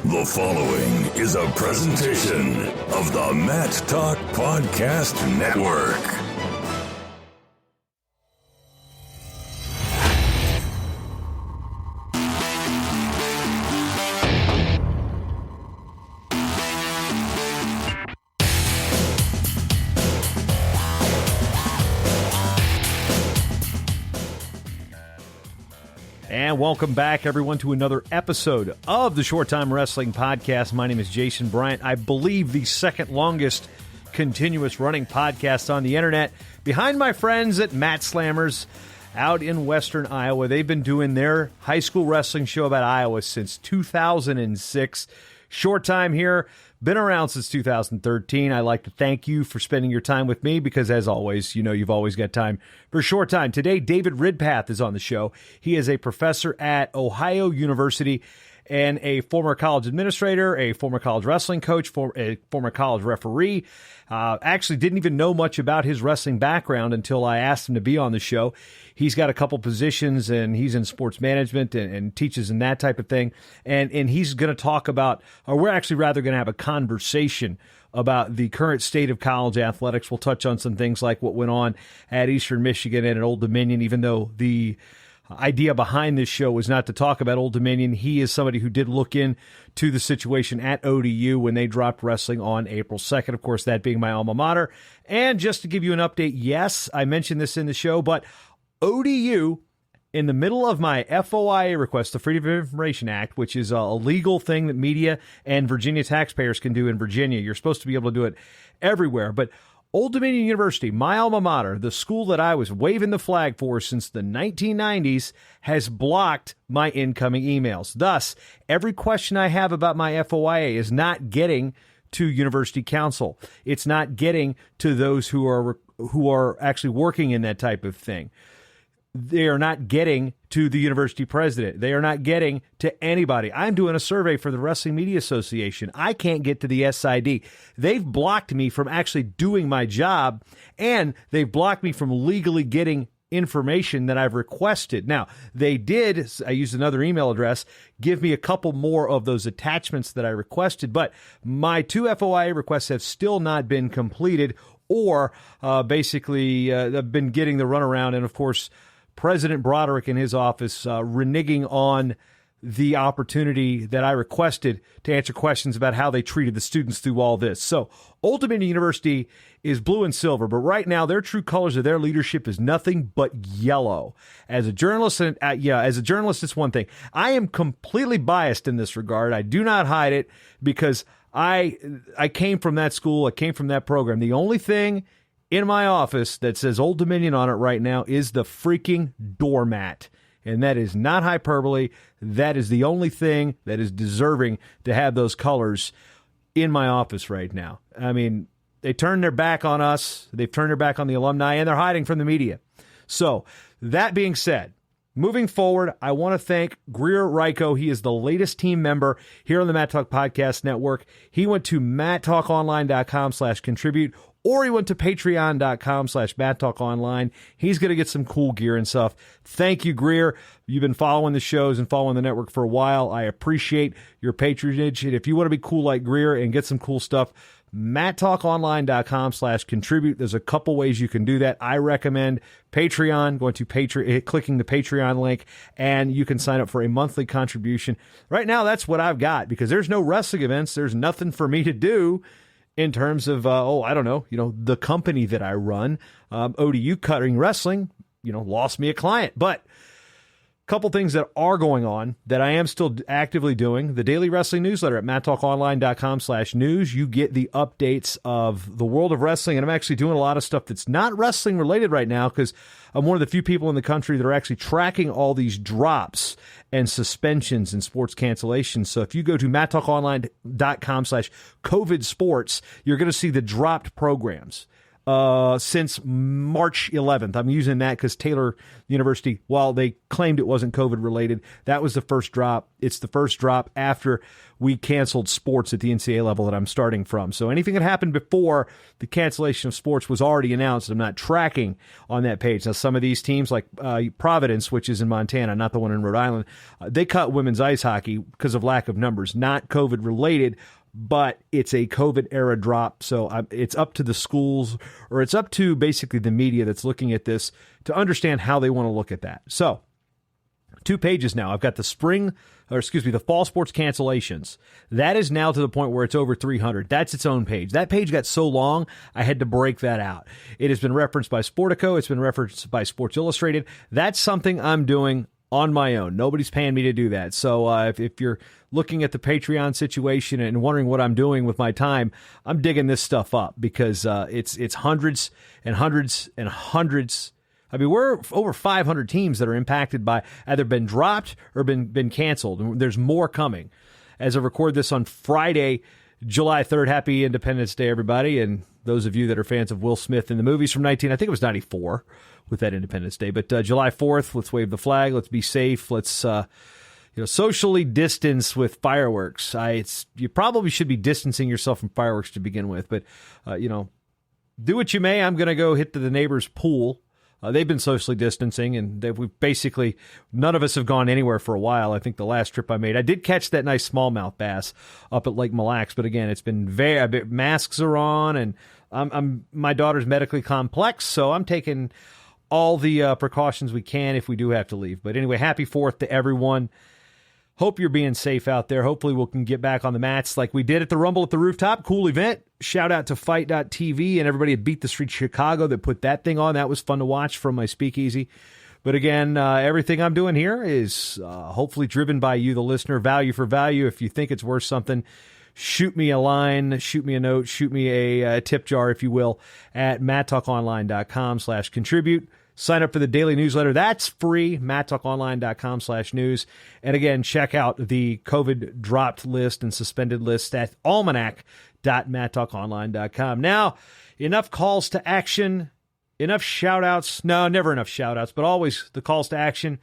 The following is a presentation of the Matt Talk Podcast Network. And welcome back, everyone, to another episode of the Short Time Wrestling Podcast. My name is Jason Bryant. I believe the second longest continuous running podcast on the internet, behind my friends at Matt Slammers out in Western Iowa. They've been doing their high school wrestling show about Iowa since 2006. Short time here. Been around since 2013. I'd like to thank you for spending your time with me because, as always, you know you've always got time for a short time. Today, David Ridpath is on the show. He is a professor at Ohio University and a former college administrator, a former college wrestling coach, a former college referee. Actually didn't even know much about his wrestling background until I asked him to be on the show. He's got a couple positions, and he's in sports management and teaches in that type of thing. And he's going to talk about, or we're actually rather going to have a conversation about the current state of college athletics. We'll touch on some things like what went on at Eastern Michigan and at Old Dominion, even though the idea behind this show was not to talk about Old Dominion. He is somebody who did look into the situation at ODU when they dropped wrestling on April 2nd, of course, that being my alma mater. And just to give you an update, yes, I mentioned this in the show, but ODU, in the middle of my FOIA request, the Freedom of Information Act, which is a legal thing that media and Virginia taxpayers can do in Virginia. You're supposed to be able to do it everywhere, but Old Dominion University, my alma mater, the school that I was waving the flag for since the 1990s, has blocked my incoming emails. Thus, every question I have about my FOIA is not getting to University Counsel. It's not getting to those who are actually working in that type of thing. They are not getting to the university president. They are not getting to anybody. I'm doing a survey for the Wrestling Media Association. I can't get to the SID. They've blocked me from actually doing my job, and they've blocked me from legally getting information that I've requested. Now, they did, I used another email address, give me a couple more of those attachments that I requested, but my two FOIA requests have still not been completed, or basically I've been getting the runaround, and of course, President Broderick in his office reneging on the opportunity that I requested to answer questions about how they treated the students through all this. So Old Dominion University is blue and silver, but right now their true colors of their leadership is nothing but yellow. As a journalist, it's one thing. I am completely biased in this regard. I do not hide it because I came from that school. I came from that program. The only thing in my office that says Old Dominion on it right now is the freaking doormat. And that is not hyperbole. That is the only thing that is deserving to have those colors in my office right now. I mean, they turned their back on us. They've turned their back on the alumni, and they're hiding from the media. So that being said, moving forward, I want to thank Greer Ryko. He is the latest team member here on the Matt Talk Podcast Network. He went to matttalkonline.com/contribute, or he went to patreon.com/matttalkonline. He's going to get some cool gear and stuff. Thank you, Greer. You've been following the shows and following the network for a while. I appreciate your patronage. And if you want to be cool like Greer and get some cool stuff, matttalkonline.com/contribute. There's a couple ways you can do that. I recommend Patreon, going to Patreon, clicking the Patreon link, and you can sign up for a monthly contribution. Right now, that's what I've got because there's no wrestling events. There's nothing for me to do in terms of, the company that I run. ODU Cutting Wrestling, lost me a client. But a couple things that are going on that I am still actively doing. The daily wrestling newsletter at matttalkonline.com/news. You get the updates of the world of wrestling, and I'm actually doing a lot of stuff that's not wrestling related right now because I'm one of the few people in the country that are actually tracking all these drops and suspensions and sports cancellations. So if you go to matttalkonline.com/COVID sports, you're going to see the dropped programs. since March 11th. I'm using that because Taylor University, while they claimed it wasn't COVID related, that was the first drop. It's the first drop after we canceled sports at the NCAA level that I'm starting from. So anything that happened before the cancellation of sports was already announced. I'm not tracking on that page. Now, some of these teams like Providence, which is in Montana, not the one in Rhode Island, they cut women's ice hockey because of lack of numbers, not COVID related, but it's a COVID era drop. So it's up to the schools, or it's up to basically the media that's looking at this to understand how they want to look at that. So 2 pages now. I've got the fall sports cancellations. That is now to the point where it's over 300. That's its own page. That page got so long, I had to break that out. It has been referenced by Sportico. It's been referenced by Sports Illustrated. That's something I'm doing on my own. Nobody's paying me to do that. So if you're looking at the Patreon situation and wondering what I'm doing with my time, I'm digging this stuff up because it's hundreds and hundreds and hundreds. I mean, we're over 500 teams that are impacted by either been dropped or been canceled. There's more coming. As I record this on Friday, July 3rd, happy Independence Day, everybody. And those of you that are fans of Will Smith in the movies from I think it was 94 with that Independence Day. But July 4th, let's wave the flag. Let's be safe. Let's socially distance with fireworks. You probably should be distancing yourself from fireworks to begin with. But, do what you may. I'm going to go hit to the neighbor's pool. They've been socially distancing, and none of us have gone anywhere for a while. I think the last trip I made, I did catch that nice smallmouth bass up at Lake Mille Lacs, but again, it's been masks are on, and my daughter's medically complex, so I'm taking all the precautions we can if we do have to leave. But anyway, happy 4th to everyone. Hope you're being safe out there. Hopefully we can get back on the mats like we did at the Rumble at the Rooftop. Cool event. Shout out to Fight.tv and everybody at Beat the Street Chicago that put that thing on. That was fun to watch from my speakeasy. But again, everything I'm doing here is hopefully driven by you, the listener, value for value. If you think it's worth something, shoot me a line, shoot me a note, shoot me a tip jar, if you will, at matttalkonline.com/contribute. Sign up for the daily newsletter. That's free, matttalkonline.com/news. And again, check out the COVID dropped list and suspended list at almanac.matttalkonline.com. Now, enough calls to action, enough shout-outs. No, never enough shout-outs, but always the calls to action.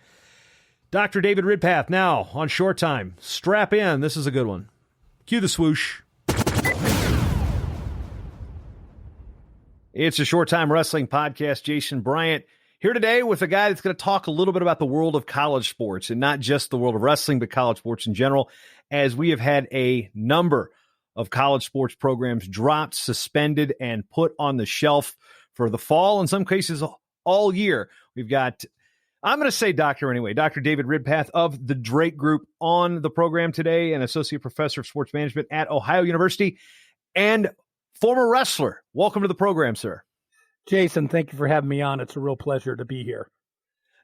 Dr. David Ridpath now on Short Time. Strap in. This is a good one. Cue the swoosh. It's a Short Time Wrestling Podcast. Jason Bryant here today with a guy that's going to talk a little bit about the world of college sports, and not just the world of wrestling, but college sports in general, as we have had a number of college sports programs dropped, suspended, and put on the shelf for the fall, in some cases all year. We've got, I'm going to say doctor anyway, Dr. David Ridpath of the Drake Group on the program today, an associate professor of sports management at Ohio University and former wrestler. Welcome to the program, sir. Jason, thank you for having me on. It's a real pleasure to be here.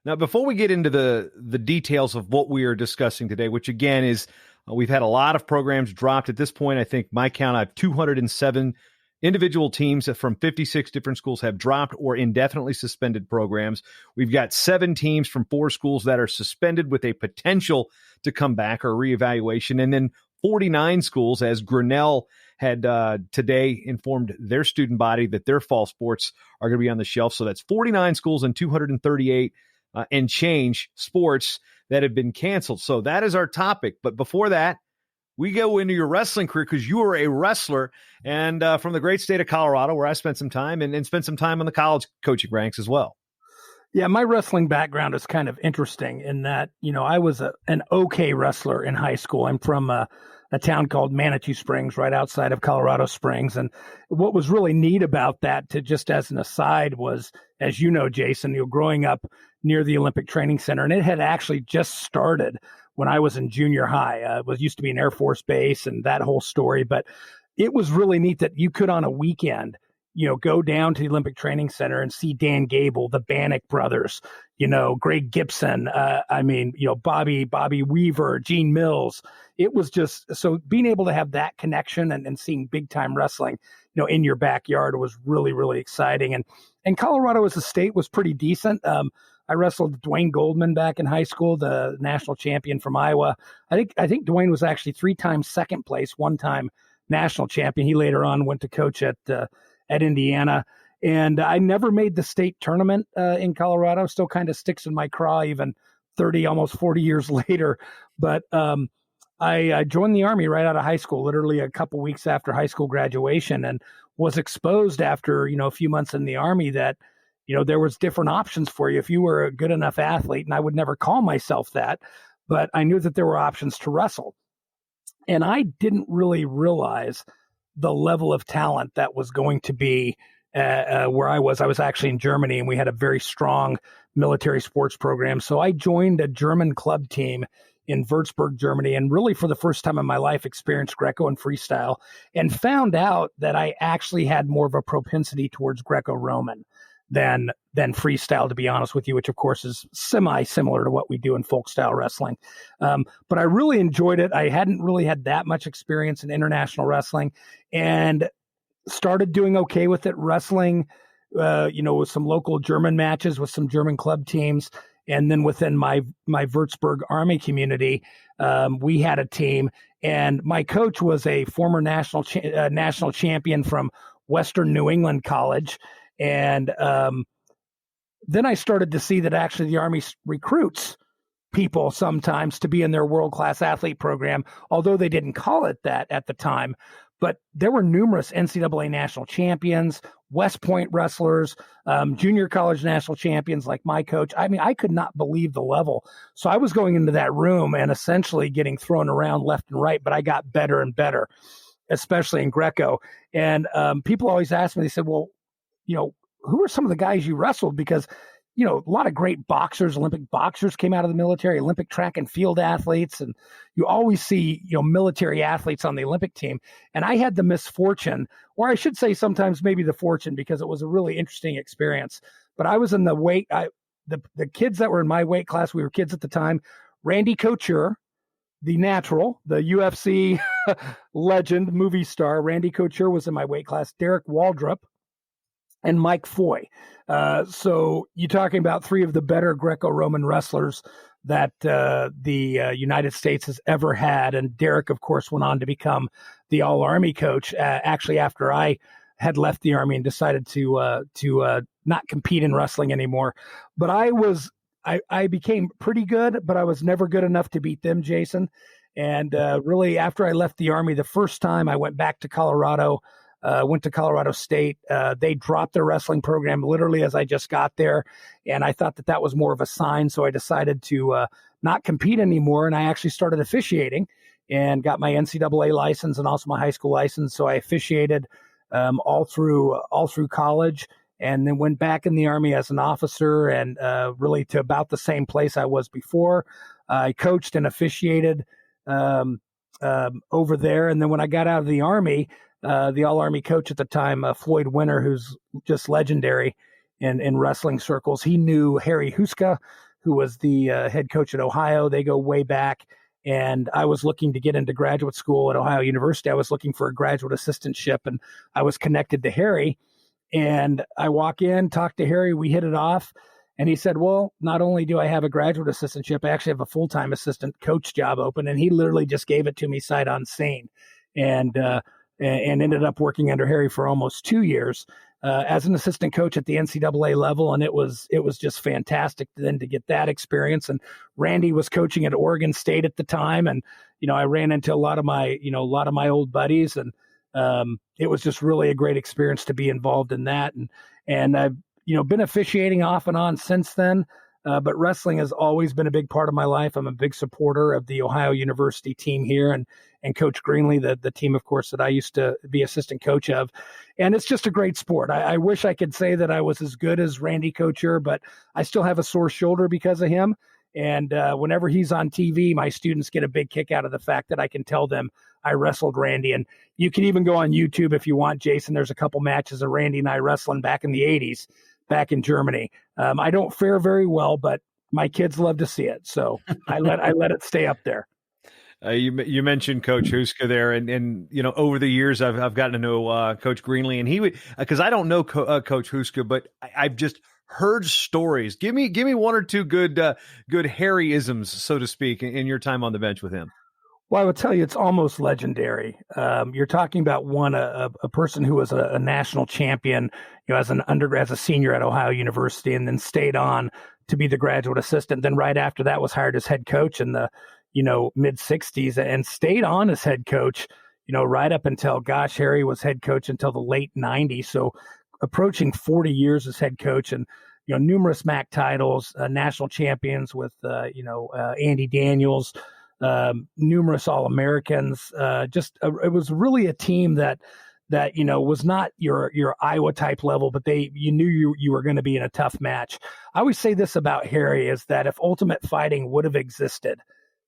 Now, before we get into the details of what we are discussing today, which again is we've had a lot of programs dropped at this point. I think my count, I have 207 individual teams from 56 different schools have dropped or indefinitely suspended programs. We've got 7 teams from 4 schools that are suspended with a potential to come back or reevaluation. And then 49 schools, as Grinnell had today informed their student body that their fall sports are going to be on the shelf. So that's 49 schools and 238 and change sports that have been canceled. So that is our topic. But before that, we go into your wrestling career because you are a wrestler and from the great state of Colorado, where I spent some time and spent some time on the college coaching ranks as well. Yeah, my wrestling background is kind of interesting in that, I was an okay wrestler in high school. I'm from a town called Manitou Springs, right outside of Colorado Springs. And what was really neat about that, to just as an aside, was, as you know, Jason, growing up near the Olympic Training Center, and it had actually just started when I was in junior high. It used to be an Air Force base and that whole story. But it was really neat that you could, on a weekend, go down to the Olympic Training Center and see Dan Gable, the Bannock brothers, Greg Gibson, Bobby Weaver, Gene Mills. It was just, so being able to have that connection and seeing big time wrestling, in your backyard was really, really exciting. And Colorado as a state was pretty decent. I wrestled Dwayne Goldman back in high school, the national champion from Iowa. I think Dwayne was actually 3 times second place, 1 time national champion. He later on went to coach at Indiana. And I never made the state tournament in Colorado. Still kind of sticks in my craw even 30, almost 40 years later. But I joined the Army right out of high school, literally a couple weeks after high school graduation, and was exposed after, a few months in the Army that, there was different options for you if you were a good enough athlete. And I would never call myself that, but I knew that there were options to wrestle. And I didn't really realize the level of talent that was going to be where I was. I was actually in Germany, and we had a very strong military sports program. So I joined a German club team in Würzburg, Germany, and really for the first time in my life experienced Greco and freestyle, and found out that I actually had more of a propensity towards Greco-Roman than freestyle, to be honest with you, which of course is semi-similar to what we do in folk style wrestling. But I really enjoyed it. I hadn't really had that much experience in international wrestling, and started doing okay with it, wrestling, with some local German matches with some German club teams. And then within my Würzburg Army community, we had a team, and my coach was a former national champion from Western New England College. And then I started to see that actually the Army recruits people sometimes to be in their world-class athlete program, although they didn't call it that at the time. But there were numerous NCAA national champions, West Point wrestlers, junior college national champions like my coach. I mean, I could not believe the level. So I was going into that room and essentially getting thrown around left and right, but I got better and better, especially in Greco. And people always ask me, they said, well, who are some of the guys you wrestled? Because, a lot of great boxers, Olympic boxers came out of the military, Olympic track and field athletes. And you always see, military athletes on the Olympic team. And I had the misfortune, or I should say sometimes maybe the fortune, because it was a really interesting experience. But I was in the kids that were in my weight class, we were kids at the time, Randy Koecher, the Natural, the UFC legend, movie star, Randy Koecher was in my weight class, Derek Waldrop, and Mike Foy. So you're talking about three of the better Greco-Roman wrestlers that the United States has ever had. And Derek, of course, went on to become the All-Army coach, actually after I had left the Army and decided to not compete in wrestling anymore. But I became pretty good, but I was never good enough to beat them, Jason. And really, after I left the Army, the first time I went back to Colorado, went to Colorado State. They dropped their wrestling program literally as I just got there. And I thought that was more of a sign. So I decided to not compete anymore. And I actually started officiating and got my NCAA license and also my high school license. So I officiated all through college, and then went back in the Army as an officer, and really to about the same place I was before. I coached and officiated over there. And then when I got out of the Army, the All-Army coach at the time, Floyd Winter, who's just legendary in wrestling circles, he knew Harry Huska, who was the head coach at Ohio. They go way back. And I was looking to get into graduate school at Ohio University. I was looking for a graduate assistantship, and I was connected to Harry. And I walk in, talk to Harry, we hit it off. And he said, well, not only do I have a graduate assistantship, I actually have a full-time assistant coach job open. And he literally just gave it to me sight unseen. And ended up working under Harry for almost 2 years as an assistant coach at the NCAA level. And it was just fantastic then to get that experience. And Randy was coaching at Oregon State at the time. And, I ran into a lot of my old buddies, and it was just really a great experience to be involved in that. And I've, been officiating off and on since then. But wrestling has always been a big part of my life. I'm a big supporter of the Ohio University team here, and Coach Greenlee, the team, of course, that I used to be assistant coach of. And it's just a great sport. I wish I could say that I was as good as Randy Koecher, but I still have a sore shoulder because of him. And whenever he's on TV, my students get a big kick out of the fact that I can tell them I wrestled Randy. And you can even go on YouTube if you want, Jason. There's a couple matches of Randy and I wrestling back in the 80s. Back in Germany. I don't fare very well, but my kids love to see it. So I let it stay up there. You mentioned Coach Huska there, and over the years I've gotten to know Coach Greenlee, and he would, because I don't know Coach Huska, but I've just heard stories. Give me one or two good Harryisms, so to speak, in your time on the bench with him. Well, I would tell you it's almost legendary. You're talking about a person who was a national champion, as an undergrad, as a senior at Ohio University, and then stayed on to be the graduate assistant. Then right after that was hired as head coach in the, mid '60s, and stayed on as head coach, right up until, Harry was head coach until the late '90s. So approaching 40 years as head coach, and numerous MAC titles, national champions with Andy Daniels. Numerous All-Americans. It was really a team that was not your Iowa type level, but you knew you were going to be in a tough match. I always say this about Harry is that if Ultimate Fighting would have existed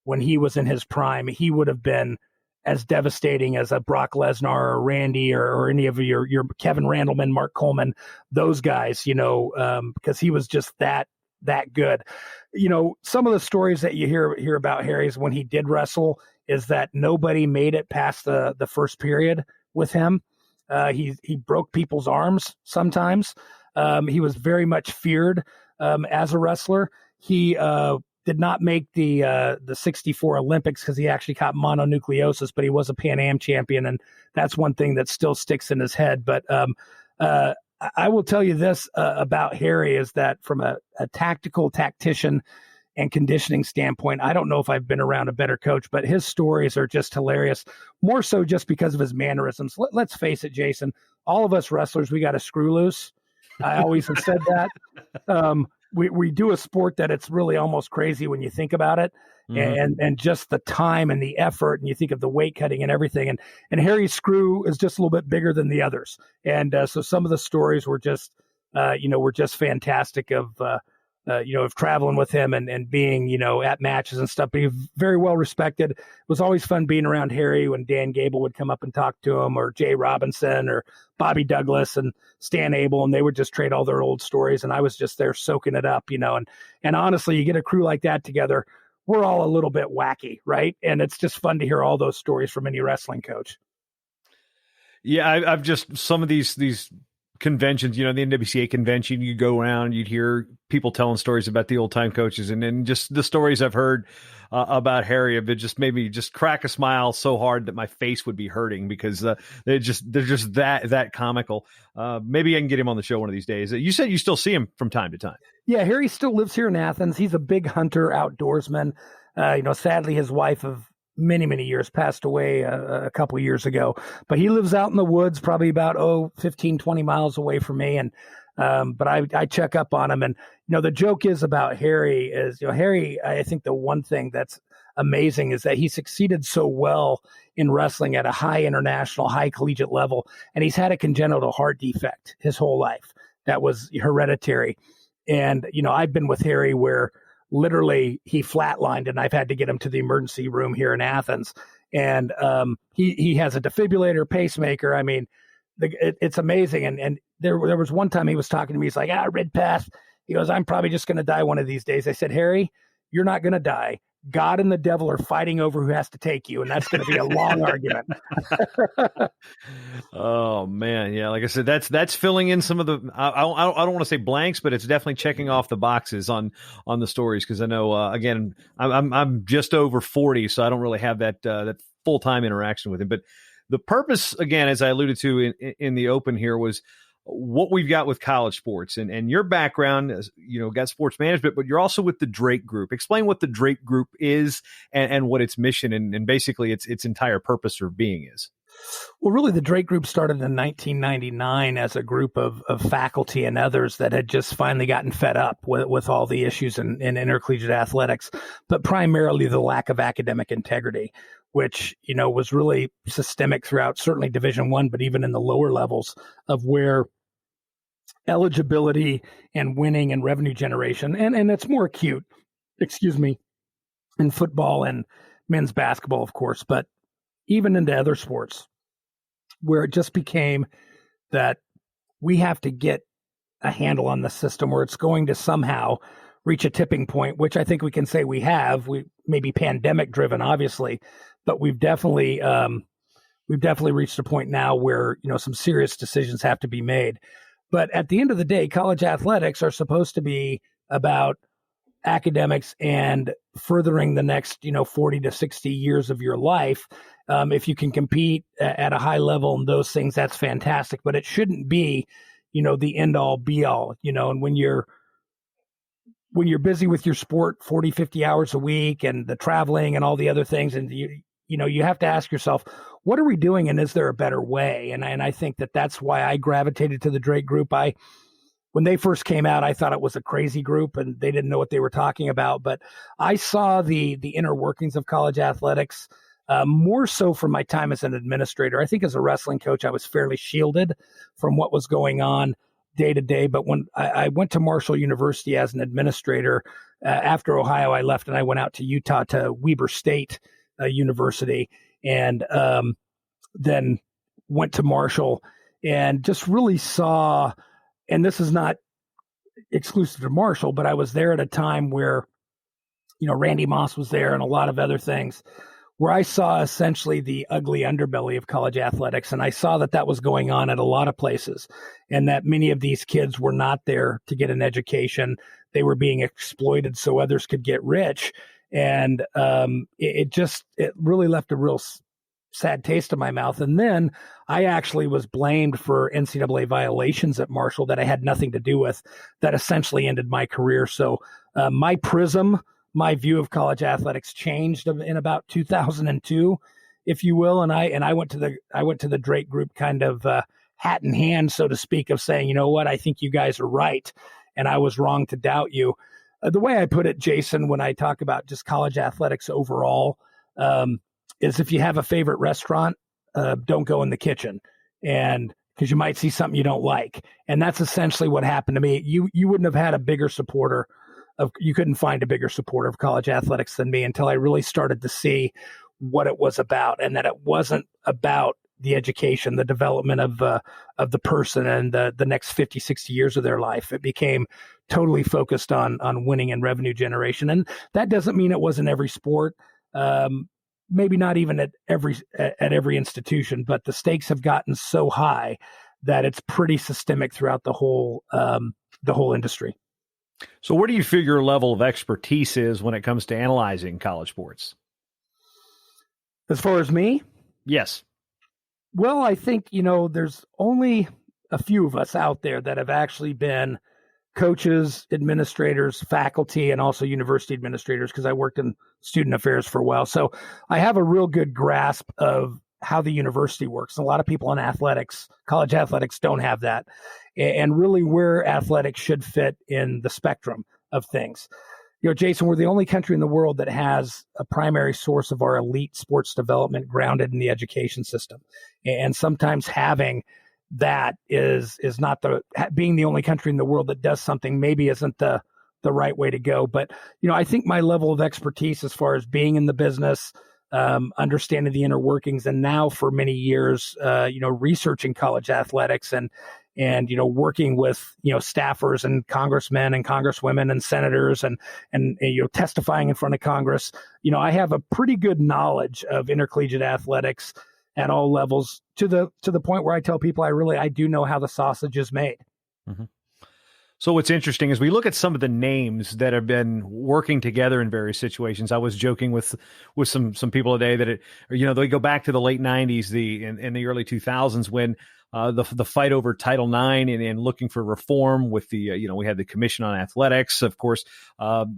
when he was in his prime, he would have been as devastating as a Brock Lesnar or Randy or any of your Kevin Randleman, Mark Coleman, those guys, because he was just that good. Some of the stories that you hear about Harry's when he did wrestle is that nobody made it past the first period with him. He broke people's arms sometimes. He was very much feared as a wrestler. He did not make the 64 Olympics because he actually caught mononucleosis, but he was a Pan Am champion, and that's one thing that still sticks in his head. But I will tell you this about Harry is that from a tactician and conditioning standpoint, I don't know if I've been around a better coach, but his stories are just hilarious, more so just because of his mannerisms. Let's face it, Jason, all of us wrestlers, we got to screw loose. I always have said that. We do a sport that it's really almost crazy when you think about it. And just the time and the effort, and you think of the weight cutting and everything. And Harry's screw is just a little bit bigger than the others. And so some of the stories were just, fantastic of traveling with him and being, at matches and stuff. But he's very well respected. It was always fun being around Harry when Dan Gable would come up and talk to him, or Jay Robinson or Bobby Douglas and Stan Abel, and they would just trade all their old stories. And I was just there soaking it up, and honestly, you get a crew like that together, we're all a little bit wacky, right? And it's just fun to hear all those stories from any wrestling coach. Yeah, I've just, some of these conventions, the NWCA convention, you go around, you'd hear people telling stories about the old time coaches, and then just the stories I've heard about Harry have just made me just crack a smile so hard that my face would be hurting, because they're just that comical. Maybe I can get him on the show one of these days. You said you still see him from time to time. Yeah, Harry still lives here in Athens. He's a big hunter, outdoorsman. Sadly, his wife of many, many years passed away a couple of years ago, but he lives out in the woods, probably about 15, 20 miles away from me. And but I check up on him. And the joke is about Harry is, Harry, I think the one thing that's amazing is that he succeeded so well in wrestling at a high international, high collegiate level, and he's had a congenital heart defect his whole life that was hereditary. And I've been with Harry where literally he flatlined, and I've had to get him to the emergency room here in Athens. And he has a defibrillator, pacemaker. I mean, it's amazing. And there was one time he was talking to me. He's like, Ridpath. He goes, I'm probably just going to die one of these days. I said, Harry, you're not going to die. God and the devil are fighting over who has to take you, and that's going to be a long argument. Oh man, yeah. Like I said, that's filling in some of the. I don't want to say blanks, but it's definitely checking off the boxes on the stories, because I know again I'm just over 40, so I don't really have that full time interaction with him. But the purpose, again, as I alluded to in the open here, was what we've got with college sports, and your background, got sports management, but you're also with the Drake Group. Explain what the Drake Group is and what its mission and basically its entire purpose for being is. Well, really, the Drake Group started in 1999 as a group of faculty and others that had just finally gotten fed up with all the issues in intercollegiate athletics, but primarily the lack of academic integrity, which, was really systemic throughout certainly Division I, but even in the lower levels of where eligibility and winning and revenue generation, and it's more acute, in football and men's basketball, of course, but even into other sports, where it just became that we have to get a handle on the system, where it's going to somehow reach a tipping point, which I think we can say we have. We may be pandemic driven, obviously, but we've definitely reached a point now where, some serious decisions have to be made. But at the end of the day, college athletics are supposed to be about academics and furthering the next, 40 to 60 years of your life. If you can compete at a high level and those things, that's fantastic, but it shouldn't be, the end all be all, and when you're busy with your sport 40, 50 hours a week and the traveling and all the other things, and you have to ask yourself, what are we doing, and is there a better way? And I think that's why I gravitated to the Drake Group. When they first came out, I thought it was a crazy group and they didn't know what they were talking about. But I saw the inner workings of college athletics, more so from my time as an administrator. I think as a wrestling coach, I was fairly shielded from what was going on day to day. But when I went to Marshall University as an administrator, after Ohio, I left and I went out to Utah to Weber State University, and then went to Marshall and just really saw, and this is not exclusive to Marshall, but I was there at a time where, Randy Moss was there and a lot of other things, where I saw essentially the ugly underbelly of college athletics. And I saw that was going on at a lot of places, and that many of these kids were not there to get an education. They were being exploited so others could get rich. And it really left a real sad taste in my mouth. And then I actually was blamed for NCAA violations at Marshall that I had nothing to do with, that essentially ended my career. So my view of college athletics changed in about 2002, if you will. And I went to the Drake Group kind of hat in hand, so to speak, of saying, you know what, I think you guys are right, and I was wrong to doubt you. The way I put it, Jason, when I talk about just college athletics overall, is if you have a favorite restaurant, don't go in the kitchen, and because you might see something you don't like. And that's essentially what happened to me. You wouldn't have had you couldn't find a bigger supporter of college athletics than me until I really started to see what it was about, and that it wasn't about the education, the development of the person and the next 50, 60 years of their life. It became totally focused on winning and revenue generation. And that doesn't mean it wasn't every sport. Maybe not even at every institution, but the stakes have gotten so high that it's pretty systemic throughout the whole industry. So where do you figure your level of expertise is when it comes to analyzing college sports? As far as me? Yes. Well, I think, there's only a few of us out there that have actually been coaches, administrators, faculty, and also university administrators, because I worked in student affairs for a while. So I have a real good grasp of how the university works. And a lot of people in college athletics don't have that, and really where athletics should fit in the spectrum of things. Jason, we're the only country in the world that has a primary source of our elite sports development grounded in the education system. And sometimes having that is not being the only country in the world that does something maybe isn't the right way to go. But, I think my level of expertise as far as being in the business, understanding the inner workings, and now for many years, researching college athletics and working with, staffers and congressmen and congresswomen and senators and testifying in front of Congress. I have a pretty good knowledge of intercollegiate athletics at all levels, to the point where I tell people I do know how the sausage is made. Mm-hmm. So what's interesting is we look at some of the names that have been working together in various situations. I was joking with some people today that they go back to the late 90s, in the early 2000s, when the fight over Title IX and looking for reform with we had the Commission on Athletics, of course,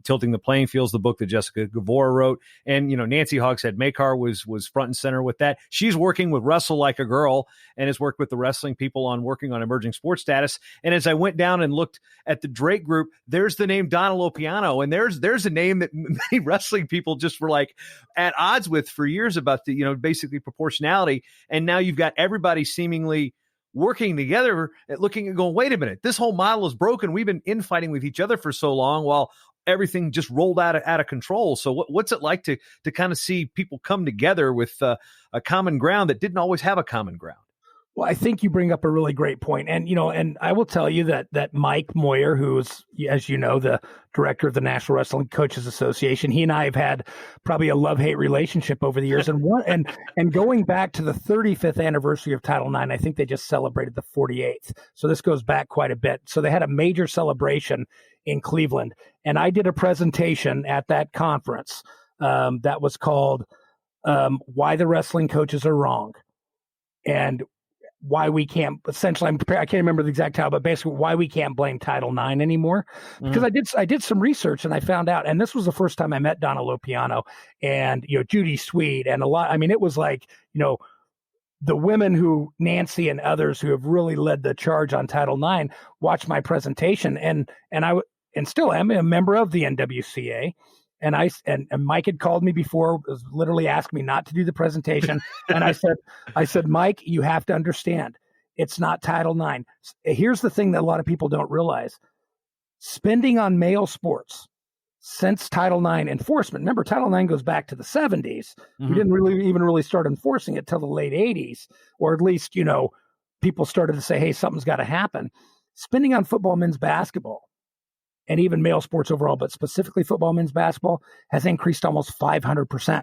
Tilting the Playing Fields, the book that Jessica Gavora wrote. And, Nancy Hogshead Makar was front and center with that. She's working with Wrestle Like a Girl and has worked with the wrestling people on working on emerging sports status. And as I went down and looked at the Drake Group, there's the name Donna Lopiano. And there's a name that many wrestling people just were like at odds with for years about the, basically proportionality. And now you've got everybody seemingly working together, looking and going, wait a minute, this whole model is broken. We've been infighting with each other for so long while everything just rolled out of control. So what's it like to kind of see people come together with a common ground that didn't always have a common ground? Well, I think you bring up a really great point. And, and I will tell you that Mike Moyer, who's, as you know, the director of the National Wrestling Coaches Association, he and I have had probably a love-hate relationship over the years. And going back to the 35th anniversary of Title IX, I think they just celebrated the 48th. So this goes back quite a bit. So they had a major celebration in Cleveland. And I did a presentation at that conference that was called Why the Wrestling Coaches Are Wrong. And why we can't, essentially, I can't remember the exact title, but basically why we can't blame Title IX anymore. Because I did some research and I found out, and this was the first time I met Donna Lopiano and, Judy Sweet and a lot. I mean, it was like, the women who, Nancy and others who have really led the charge on Title IX, watched my presentation, and still am a member of the NWCA. And Mike had called me before, was literally asking me not to do the presentation. And I said, Mike, you have to understand, it's not Title IX. Here's the thing that a lot of people don't realize. Spending on male sports since Title IX enforcement, remember, Title IX goes back to the 70s. We didn't really start enforcing it till the late 80s, or at least, people started to say, hey, something's got to happen. Spending on football, men's basketball, and even male sports overall, but specifically football, men's basketball, has increased almost 500%.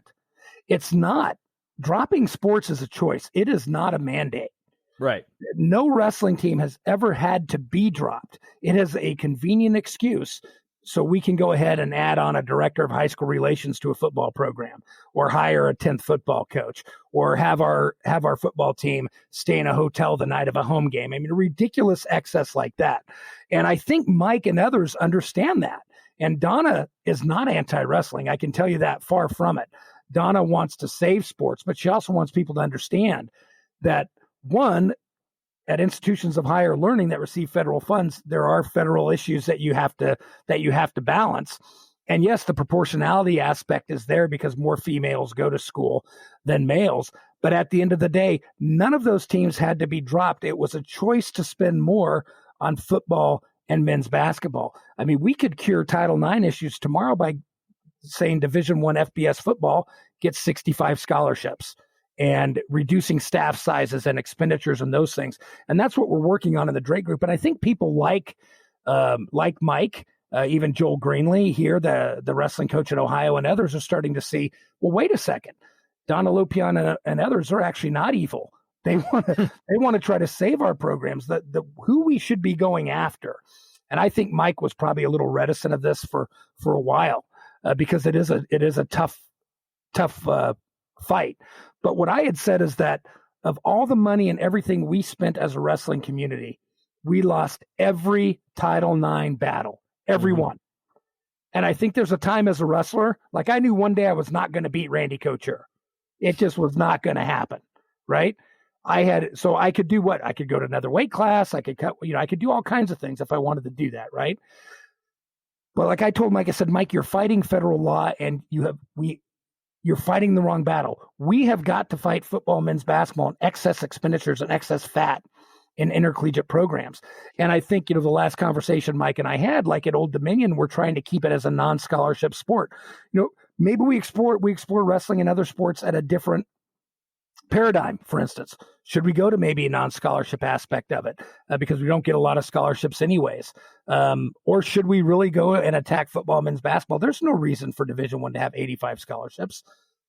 It's not. Dropping sports is a choice. It is not a mandate. Right. No wrestling team has ever had to be dropped. It is a convenient excuse so we can go ahead and add on a director of high school relations to a football program, or hire a 10th football coach, or have our football team stay in a hotel the night of a home game. I mean, a ridiculous excess like that. And I think Mike and others understand that. And Donna is not anti-wrestling. I can tell you that, far from it. Donna wants to save sports, but she also wants people to understand that, one, at institutions of higher learning that receive federal funds, there are federal issues that you have to balance. And yes, the proportionality aspect is there because more females go to school than males. But at the end of the day, none of those teams had to be dropped. It was a choice to spend more on football and men's basketball. I mean, we could cure Title IX issues tomorrow by saying Division I FBS football gets 65 scholarships, and reducing staff sizes and expenditures and those things. And that's what we're working on in the Drake Group. And I think people like Mike, even Joel Greenlee here, the wrestling coach at Ohio, and others are starting to see, well, wait a second. Donna Lopiano and others are actually not evil. They want to try to save our programs, who we should be going after. And I think Mike was probably a little reticent of this for a while because it is a tough fight. But what I had said is that of all the money and everything we spent as a wrestling community, we lost every Title IX battle, every one. And I think there's a time as a wrestler, like I knew one day I was not going to beat Randy Koecher. It just was not going to happen, right? So I could do what? I could go to another weight class. I could I could do all kinds of things if I wanted to do that, right? But like I told Mike, I said, Mike, you're fighting federal law and you're fighting the wrong battle. We have got to fight football, men's basketball, and excess expenditures and excess fat in intercollegiate programs. And I think, the last conversation Mike and I had, like at Old Dominion, we're trying to keep it as a non-scholarship sport. Maybe we explore wrestling and other sports at a different paradigm. For instance, should we go to maybe a non-scholarship aspect of it because we don't get a lot of scholarships anyways? Or should we really go and attack football, men's basketball? There's no reason for Division I to have 85 scholarships.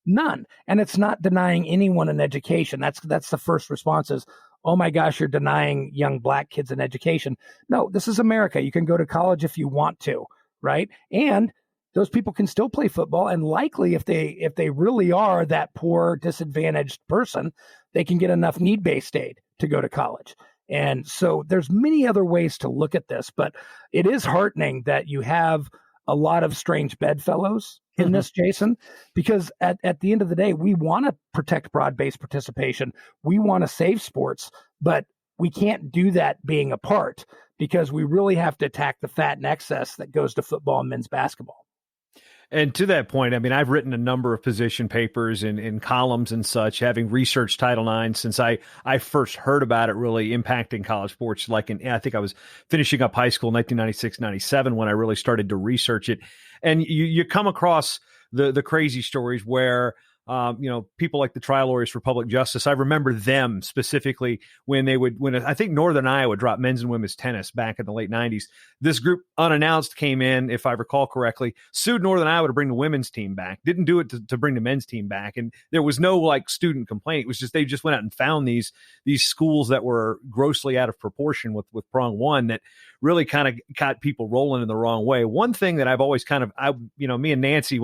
None. And it's not denying anyone an education. That's the first response is, oh my gosh, you're denying young black kids an education. No, this is America. You can go to college if you want to, right? And those people can still play football, and likely if they really are that poor, disadvantaged person, they can get enough need-based aid to go to college. And so there's many other ways to look at this, but it is heartening that you have a lot of strange bedfellows in this, Jason, because at the end of the day, we want to protect broad-based participation. We want to save sports, but we can't do that being apart because we really have to attack the fat and excess that goes to football and men's basketball. And to that point, I mean, I've written a number of position papers in columns and such, having researched Title IX since I first heard about it really impacting college sports. Like I think I was finishing up high school in 1996, 97 when I really started to research it. And you come across the crazy stories where people like the Trial Lawyers for Public Justice. I remember them specifically when I think Northern Iowa dropped men's and women's tennis back in the late 90s. This group unannounced came in, if I recall correctly, sued Northern Iowa to bring the women's team back. Didn't do it to bring the men's team back. And there was no like student complaint. It was just, they just went out and found these schools that were grossly out of proportion with prong one that really kind of got people rolling in the wrong way. One thing that I've always me and Nancy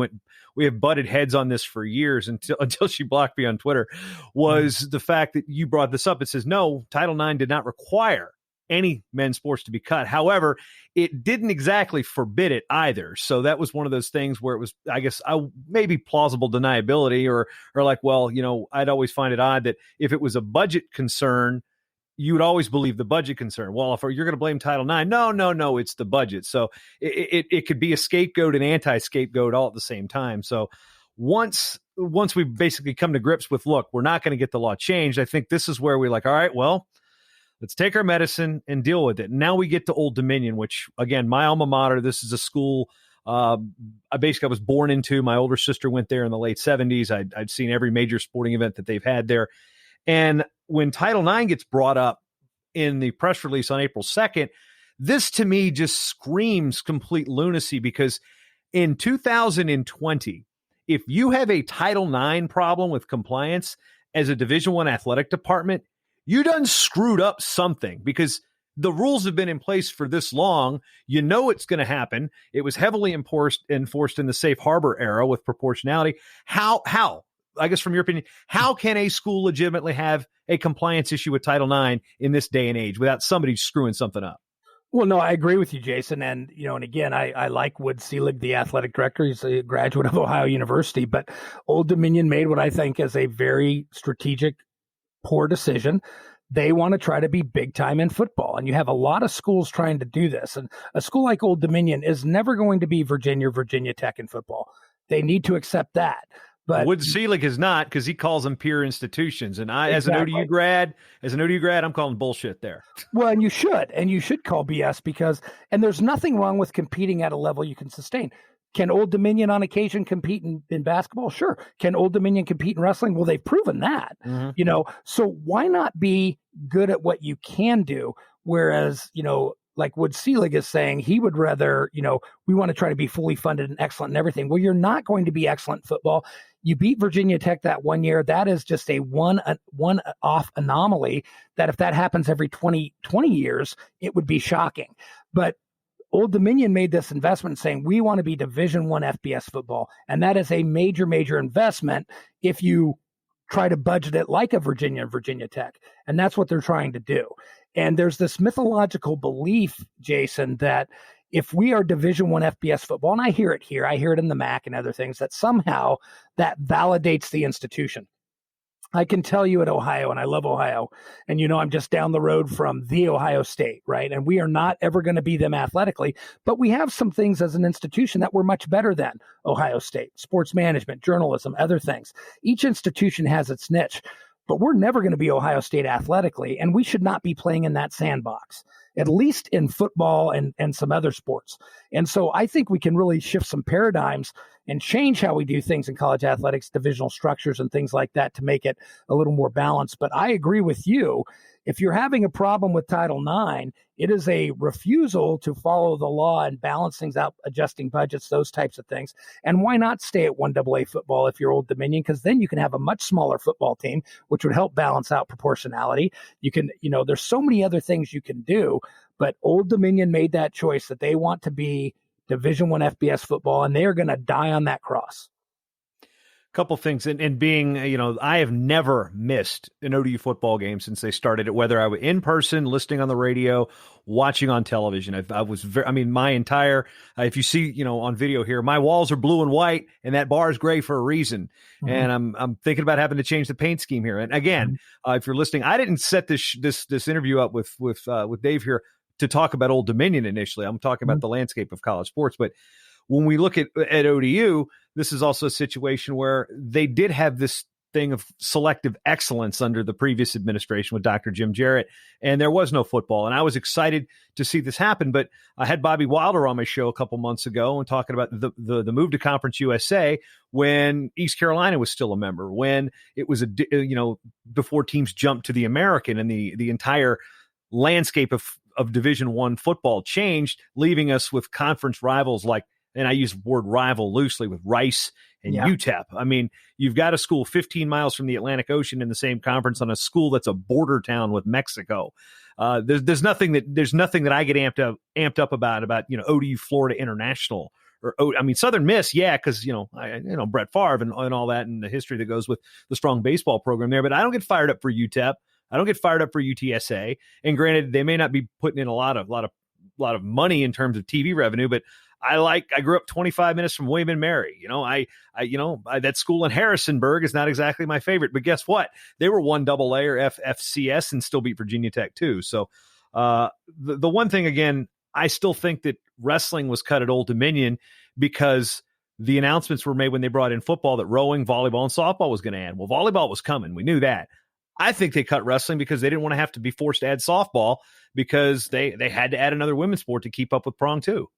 we have butted heads on this for years until she blocked me on Twitter, was the fact that you brought this up. It says, no, Title IX did not require any men's sports to be cut. However, it didn't exactly forbid it either. So that was one of those things where it was, I guess, maybe plausible deniability or like, well, I'd always find it odd that if it was a budget concern, you would always believe the budget concern. Well, if you're going to blame Title IX, no, it's the budget. So it could be a scapegoat and anti-scapegoat all at the same time. So once we basically come to grips with, look, we're not going to get the law changed, I think this is where we're like, all right, well, let's take our medicine and deal with it. Now we get to Old Dominion, which, again, my alma mater, this is a school I was born into. My older sister went there in the late 70s. I'd seen every major sporting event that they've had there. And when Title IX gets brought up in the press release on April 2nd, this to me just screams complete lunacy, because in 2020, if you have a Title IX problem with compliance as a Division I athletic department, you done screwed up something, because the rules have been in place for this long. It's going to happen. It was heavily enforced in the safe harbor era with proportionality. How? I guess from your opinion, how can a school legitimately have a compliance issue with Title IX in this day and age without somebody screwing something up? Well, no, I agree with you, Jason. And, and again, I like Wood Selig, the athletic director. He's a graduate of Ohio University, but Old Dominion made what I think is a very strategic, poor decision. They want to try to be big time in football. And you have a lot of schools trying to do this. And a school like Old Dominion is never going to be Virginia Tech in football. They need to accept that. But Wood Selig is not, because he calls them peer institutions. And as an ODU grad, I'm calling bullshit there. Well, and you should call BS and there's nothing wrong with competing at a level you can sustain. Can Old Dominion on occasion compete in basketball? Sure. Can Old Dominion compete in wrestling? Well, they've proven that, so why not be good at what you can do? Whereas, like Wood Selig is saying, he would rather, we want to try to be fully funded and excellent and everything. Well, you're not going to be excellent in football. You beat Virginia Tech that 1 year. That is just a one-off anomaly that if that happens every 20 years, it would be shocking. But Old Dominion made this investment saying, we want to be Division I FBS football. And that is a major, major investment if you try to budget it like a Virginia Tech. And that's what they're trying to do. And there's this mythological belief, Jason, that if we are Division I FBS football, and I hear it here, I hear it in the MAC and other things, that somehow that validates the institution. I can tell you at Ohio, and I love Ohio, and I'm just down the road from the Ohio State, right? And we are not ever going to be them athletically, but we have some things as an institution that we're much better than Ohio State: sports management, journalism, other things. Each institution has its niche, but we're never going to be Ohio State athletically, and we should not be playing in that sandbox, at least in football and some other sports. And so I think we can really shift some paradigms and change how we do things in college athletics, divisional structures and things like that to make it a little more balanced. But I agree with you. If you're having a problem with Title IX, it is a refusal to follow the law and balance things out, adjusting budgets, those types of things. And why not stay at 1AA football if you're Old Dominion? Because then you can have a much smaller football team, which would help balance out proportionality. You can, there's so many other things you can do, but Old Dominion made that choice that they want to be Division I FBS football, and they are going to die on that cross. Couple things, and being, I have never missed an ODU football game since they started it, whether I was in person, listening on the radio, watching on television. My entire, if you see, on video here, my walls are blue and white and that bar is gray for a reason. Mm-hmm. And I'm thinking about having to change the paint scheme here. And again, if you're listening, I didn't set this interview up with Dave here to talk about Old Dominion initially. I'm talking about the landscape of college sports, but when we look at ODU, this is also a situation where they did have this thing of selective excellence under the previous administration with Dr. Jim Jarrett, and there was no football. And I was excited to see this happen, but I had Bobby Wilder on my show a couple months ago and talking about the move to Conference USA when East Carolina was still a member, when it was before teams jumped to the American, and the entire landscape of Division I football changed, leaving us with conference rivals like, and I use the word rival loosely, with Rice and UTEP. I mean, you've got a school 15 miles from the Atlantic Ocean in the same conference on a school that's a border town with Mexico. There's nothing that I get amped up about ODU Florida International or Southern Miss, because Brett Favre and all that, and the history that goes with the strong baseball program there. But I don't get fired up for UTEP. I don't get fired up for UTSA. And granted, they may not be putting in a lot of money in terms of TV revenue, but I grew up 25 minutes from William and Mary. That school in Harrisonburg is not exactly my favorite, but guess what? They were 1AA or FCS and still beat Virginia Tech too. So the one thing, again, I still think that wrestling was cut at Old Dominion because the announcements were made when they brought in football that rowing, volleyball, and softball was going to add. Well, volleyball was coming. We knew that. I think they cut wrestling because they didn't want to have to be forced to add softball because they had to add another women's sport to keep up with prong two.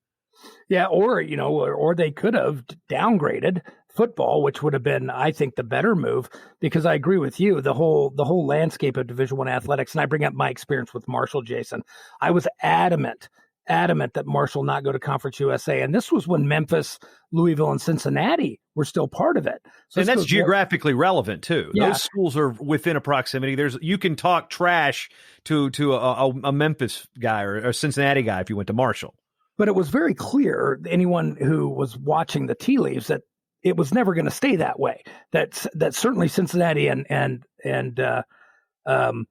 Yeah, or they could have downgraded football, which would have been, I think, the better move, because I agree with you. The whole landscape of Division I athletics, and I bring up my experience with Marshall, Jason. I was adamant that Marshall not go to Conference USA, and this was when Memphis, Louisville, and Cincinnati were still part of it. So and that's geographically relevant too. Yeah. Those schools are within a proximity. You can talk trash to a Memphis guy or a Cincinnati guy if you went to Marshall. But it was very clear, anyone who was watching the tea leaves, that it was never going to stay that way. That certainly Cincinnati and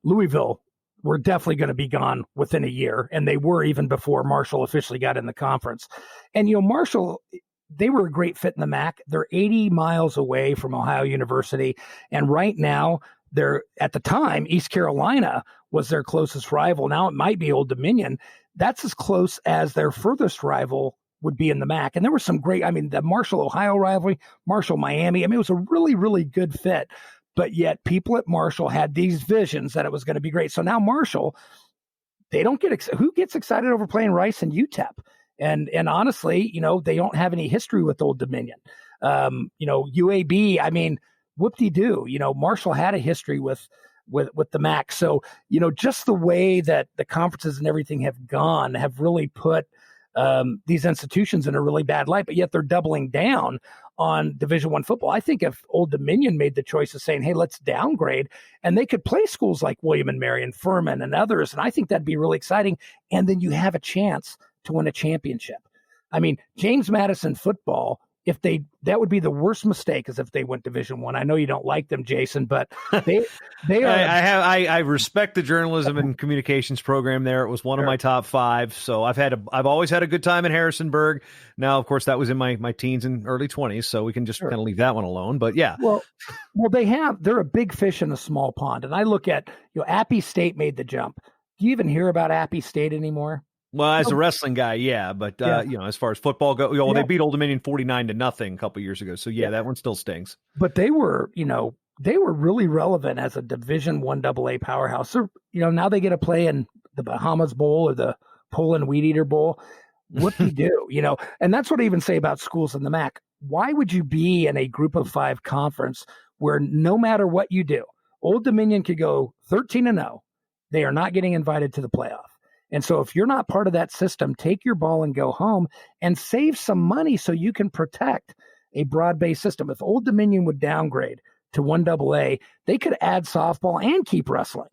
Louisville were definitely going to be gone within a year, and they were even before Marshall officially got in the conference. And Marshall, they were a great fit in the MAC. They're 80 miles away from Ohio University, and right now they're, at the time, East Carolina was their closest rival. Now it might be Old Dominion. That's as close as their furthest rival would be in the MAC. And there were some great, the Marshall-Ohio rivalry, Marshall-Miami. It was a really, really good fit. But yet people at Marshall had these visions that it was going to be great. So now Marshall, they don't get who gets excited over playing Rice and UTEP? And honestly, they don't have any history with Old Dominion. UAB, whoop-de-doo. Marshall had a history with the MAC. So, just the way that the conferences and everything have gone have really put these institutions in a really bad light, but yet they're doubling down on Division I football. I think if Old Dominion made the choice of saying, hey, let's downgrade, and they could play schools like William and Mary and Furman and others, and I think that'd be really exciting. And then you have a chance to win a championship. James Madison football, that would be the worst mistake, is if they went Division I. I know you don't like them, Jason, but they are. I respect the journalism and communications program there. It was one of my top 5. So I've always had a good time in Harrisonburg. Now, of course, that was in my teens and early 20s, so we can just kind of leave that one alone. But yeah. Well, they're a big fish in a small pond. And I look at, Appy State made the jump. Do you even hear about Appy State anymore? Well, as a wrestling guy, yeah, but as far as football goes, they beat Old Dominion 49-0 a couple years ago. So that one still stings. But they were, they were really relevant as a Division I AA powerhouse. So, now they get to play in the Bahamas Bowl or the Poland Weed Eater Bowl. What do you do? And that's what I even say about schools in the MAC. Why would you be in a Group of 5 conference where no matter what you do, Old Dominion could go 13-0, they are not getting invited to the playoff. And so if you're not part of that system, take your ball and go home and save some money so you can protect a broad-based system. If Old Dominion would downgrade to 1AA, they could add softball and keep wrestling.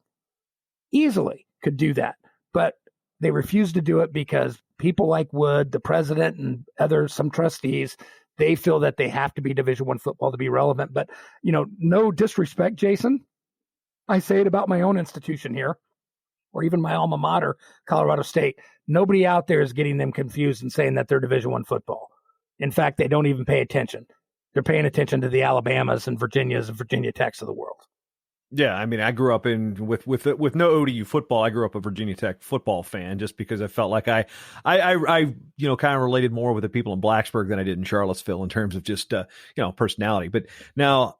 Easily could do that. But they refuse to do it because people like Wood, the president, and some trustees, they feel that they have to be Division I football to be relevant. But, no disrespect, Jason. I say it about my own institution here, or even my alma mater, Colorado State. Nobody out there is getting them confused and saying that they're Division I football. In fact, they don't even pay attention. They're paying attention to the Alabamas and Virginias and Virginia Techs of the world. Yeah, I grew up with no ODU football. I grew up a Virginia Tech football fan just because I felt like I kind of related more with the people in Blacksburg than I did in Charlottesville in terms of just personality. But now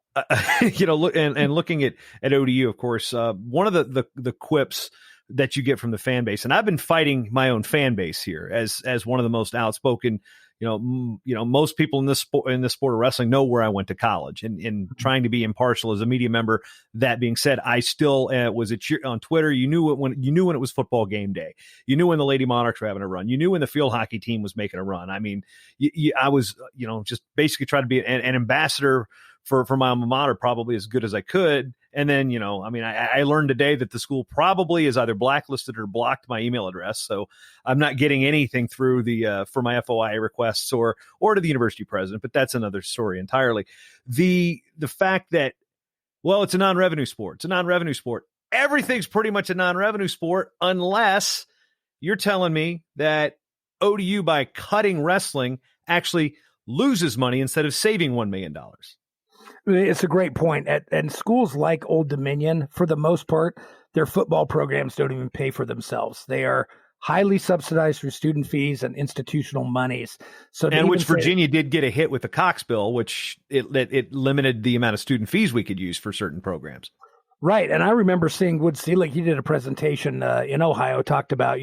Look, and looking at ODU, of course, one of the quips that you get from the fan base, and I've been fighting my own fan base here as one of the most outspoken. Most people in this sport of wrestling know where I went to college, and trying to be impartial as a media member. That being said, I still was on Twitter. You knew when it was football game day. You knew when the Lady Monarchs were having a run. You knew when the field hockey team was making a run. I mean, I was just basically trying to be an ambassador for my alma mater, probably as good as I could. And then, I learned today that the school probably is either blacklisted or blocked my email address. So I'm not getting anything through for my FOIA requests or to the university president, but that's another story entirely. The fact that, well, it's a non-revenue sport. It's a non-revenue sport. Everything's pretty much a non-revenue sport unless you're telling me that ODU, by cutting wrestling, actually loses money instead of saving $1 million. It's a great point. And schools like Old Dominion, for the most part, their football programs don't even pay for themselves. They are highly subsidized through student fees and institutional monies. And which Virginia did get a hit with the Cox bill, which it limited the amount of student fees we could use for certain programs. Right. And I remember seeing Wood Seelig, he did a presentation in Ohio, talked about,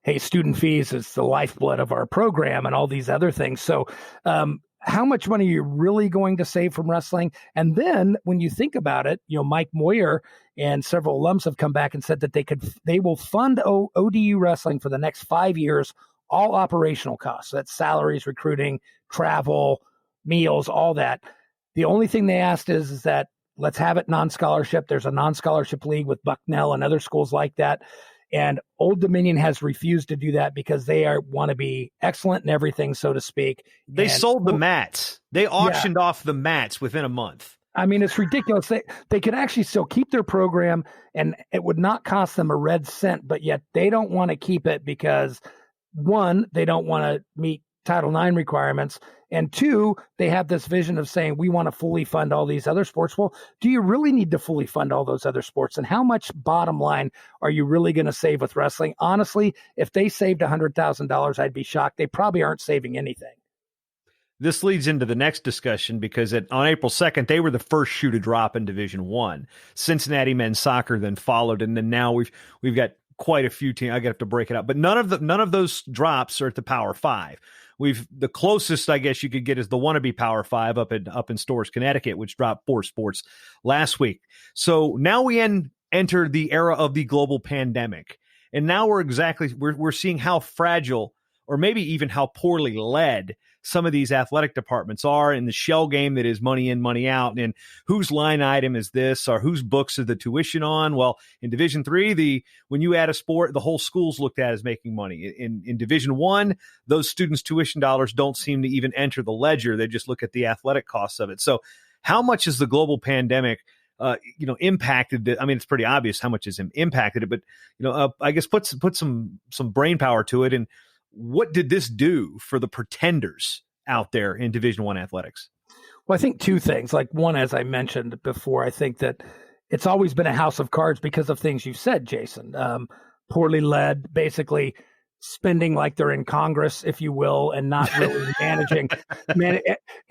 hey, student fees is the lifeblood of our program and all these other things. So, how much money are you really going to save from wrestling? And then when you think about it, Mike Moyer and several alums have come back and said that they will fund ODU wrestling for the next 5 years, all operational costs. That's salaries, recruiting, travel, meals, all that. The only thing they asked is that let's have it non-scholarship. There's a non-scholarship league with Bucknell and other schools like that. And Old Dominion has refused to do that because they want to be excellent in everything, so to speak. They sold the mats. They auctioned off the mats within a month. I mean, it's ridiculous. They could actually still keep their program, and it would not cost them a red cent, but yet they don't want to keep it because, one, they don't want to meet Title IX requirements, and two, they have this vision of saying, we want to fully fund all these other sports. Well, do you really need to fully fund all those other sports? And how much bottom line are you really going to save with wrestling? Honestly, if they saved $100,000, I'd be shocked. They probably aren't saving anything. This leads into the next discussion because on April 2nd, they were the first shoe to drop in Division I. Cincinnati men's soccer then followed, and then now we've got quite a few teams. I have to break it up, but none of those drops are at the Power Five. The closest I guess you could get is the wannabe Power Five up in Storrs, Connecticut, which dropped 4 sports last week. So now we enter the era of the global pandemic, and now we're seeing how fragile, or maybe even how poorly led, some of these athletic departments are in the shell game that is money in, money out, and whose line item is this, or whose books is the tuition on? Well, in Division III, when you add a sport, the whole school's looked at as making money. In Division I, those students' tuition dollars don't seem to even enter the ledger. They just look at the athletic costs of it. So how much is the global pandemic impacted it? I mean, it's pretty obvious how much has impacted it, but, I guess put some brain power to it. And what did this do for the pretenders out there in Division I athletics? Well, I think 2 things. Like, one, as I mentioned before, I think that it's always been a house of cards because of things you've said, Jason. Poorly led, basically spending like they're in Congress, if you will, and not really managing.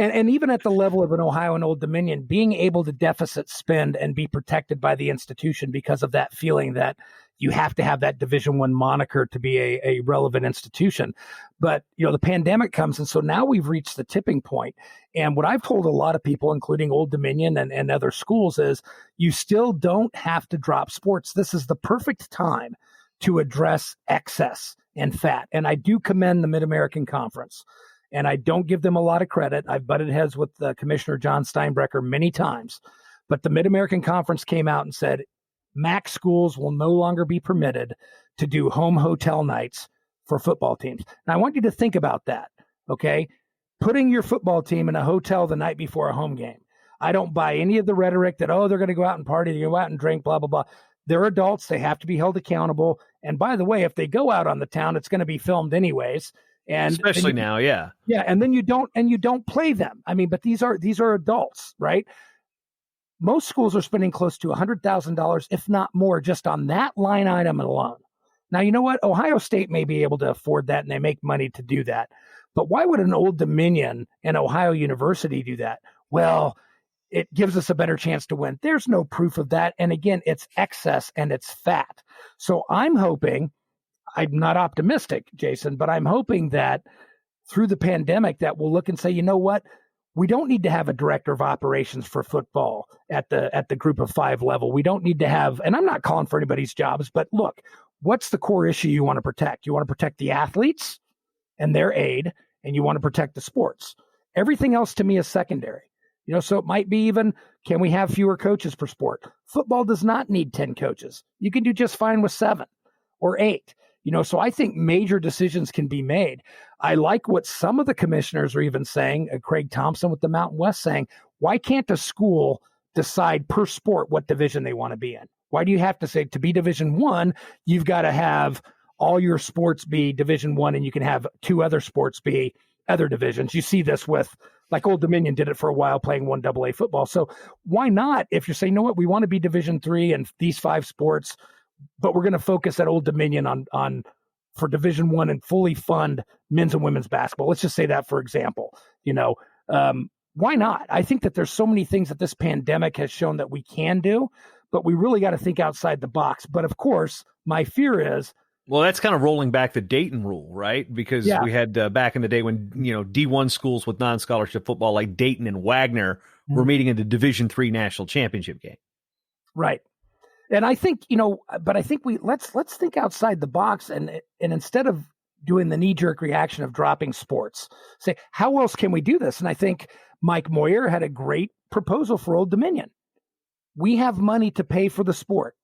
And even at the level of an Ohio and Old Dominion, being able to deficit spend and be protected by the institution because of that feeling that you have to have that Division I moniker to be a relevant institution. But, the pandemic comes, and so now we've reached the tipping point. And what I've told a lot of people, including Old Dominion and other schools, is you still don't have to drop sports. This is the perfect time to address excess and fat. And I do commend the Mid-American Conference, and I don't give them a lot of credit. I've butted heads with Commissioner John Steinbrecher many times, but the Mid-American Conference came out and said, MAC schools will no longer be permitted to do home hotel nights for football teams. And I want you to think about that, okay? Putting your football team in a hotel the night before a home game. I don't buy any of the rhetoric that, they're going to go out and party, they're going to go out and drink, blah, blah, blah. They're adults. They have to be held accountable. And by the way, if they go out on the town, it's going to be filmed anyways. And especially now, yeah. Yeah, and then you don't play them. I mean, but these are adults, right? Most schools are spending close to $100,000, if not more, just on that line item alone. Now, you know what? Ohio State may be able to afford that, and they make money to do that. But why would an Old Dominion and Ohio University do that? Well, it gives us a better chance to win. There's no proof of that. And again, it's excess and it's fat. So I'm not optimistic, Jason, but I'm hoping that through the pandemic that we'll look and say, you know what? We don't need to have a director of operations for football at the group of 5 level. We don't need to have, and I'm not calling for anybody's jobs, but look, what's the core issue you want to protect? You want to protect the athletes and their aid, and you want to protect the sports. Everything else to me is secondary. So it might be even, can we have fewer coaches per sport? Football does not need 10 coaches. You can do just fine with 7 or 8. So I think major decisions can be made. I like what some of the commissioners are even saying, Craig Thompson with the Mountain West saying, why can't a school decide per sport what division they want to be in? Why do you have to say to be Division 1, you've got to have all your sports be Division 1 and you can have 2 other sports be other divisions? You see this with, like Old Dominion did it for a while playing 1AA football. So why not, if you're saying, you know what, we want to be Division 3 and these 5 sports, but we're going to focus at Old Dominion on for Division 1 and fully fund men's and women's basketball. Let's just say that, for example, why not? I think that there's so many things that this pandemic has shown that we can do, but we really got to think outside the box. But of course, my fear is, well, that's kind of rolling back the Dayton rule, right? Because we had back in the day when, D1 schools with non-scholarship football like Dayton and Wagner were meeting in the Division 3 national championship game. Right. And I think, but I think let's think outside the box and instead of doing the knee-jerk reaction of dropping sports, say, how else can we do this? And I think Mike Moyer had a great proposal for Old Dominion. We have money to pay for the sport,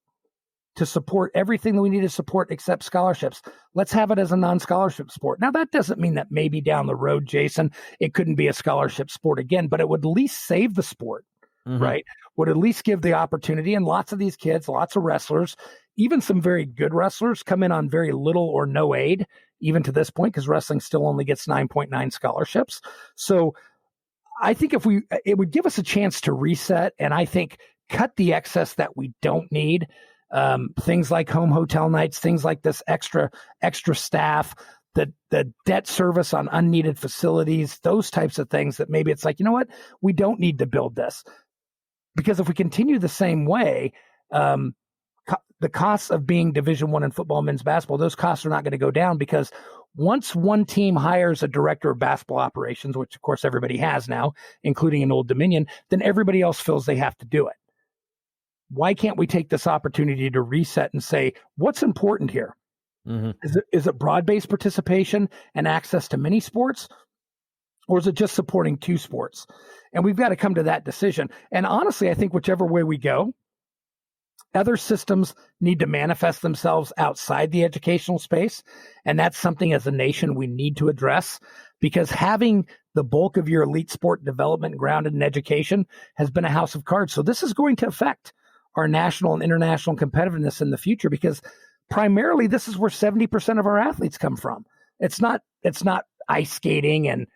to support everything that we need to support except scholarships. Let's have it as a non-scholarship sport. Now, that doesn't mean that maybe down the road, Jason, it couldn't be a scholarship sport again, but it would at least save the sport, right? Would at least give the opportunity. And lots of these kids, lots of wrestlers, even some very good wrestlers come in on very little or no aid, even to this point, because wrestling still only gets 9.9 scholarships. So I think it would give us a chance to reset and I think cut the excess that we don't need. Things like home hotel nights, things like this extra staff, the debt service on unneeded facilities, those types of things that maybe it's like, you know what, we don't need to build this. Because if we continue the same way, the costs of being Division I in football and men's basketball, those costs are not going to go down because once one team hires a director of basketball operations, which of course everybody has now, including in Old Dominion, then everybody else feels they have to do it. Why can't we take this opportunity to reset and say, what's important here? Is it broad-based participation and access to many sports? Or is it just supporting 2 sports? And we've got to come to that decision. And honestly, I think whichever way we go, other systems need to manifest themselves outside the educational space. And that's something as a nation we need to address because having the bulk of your elite sport development grounded in education has been a house of cards. So this is going to affect our national and international competitiveness in the future because primarily this is where 70% of our athletes come from. It's not ice skating and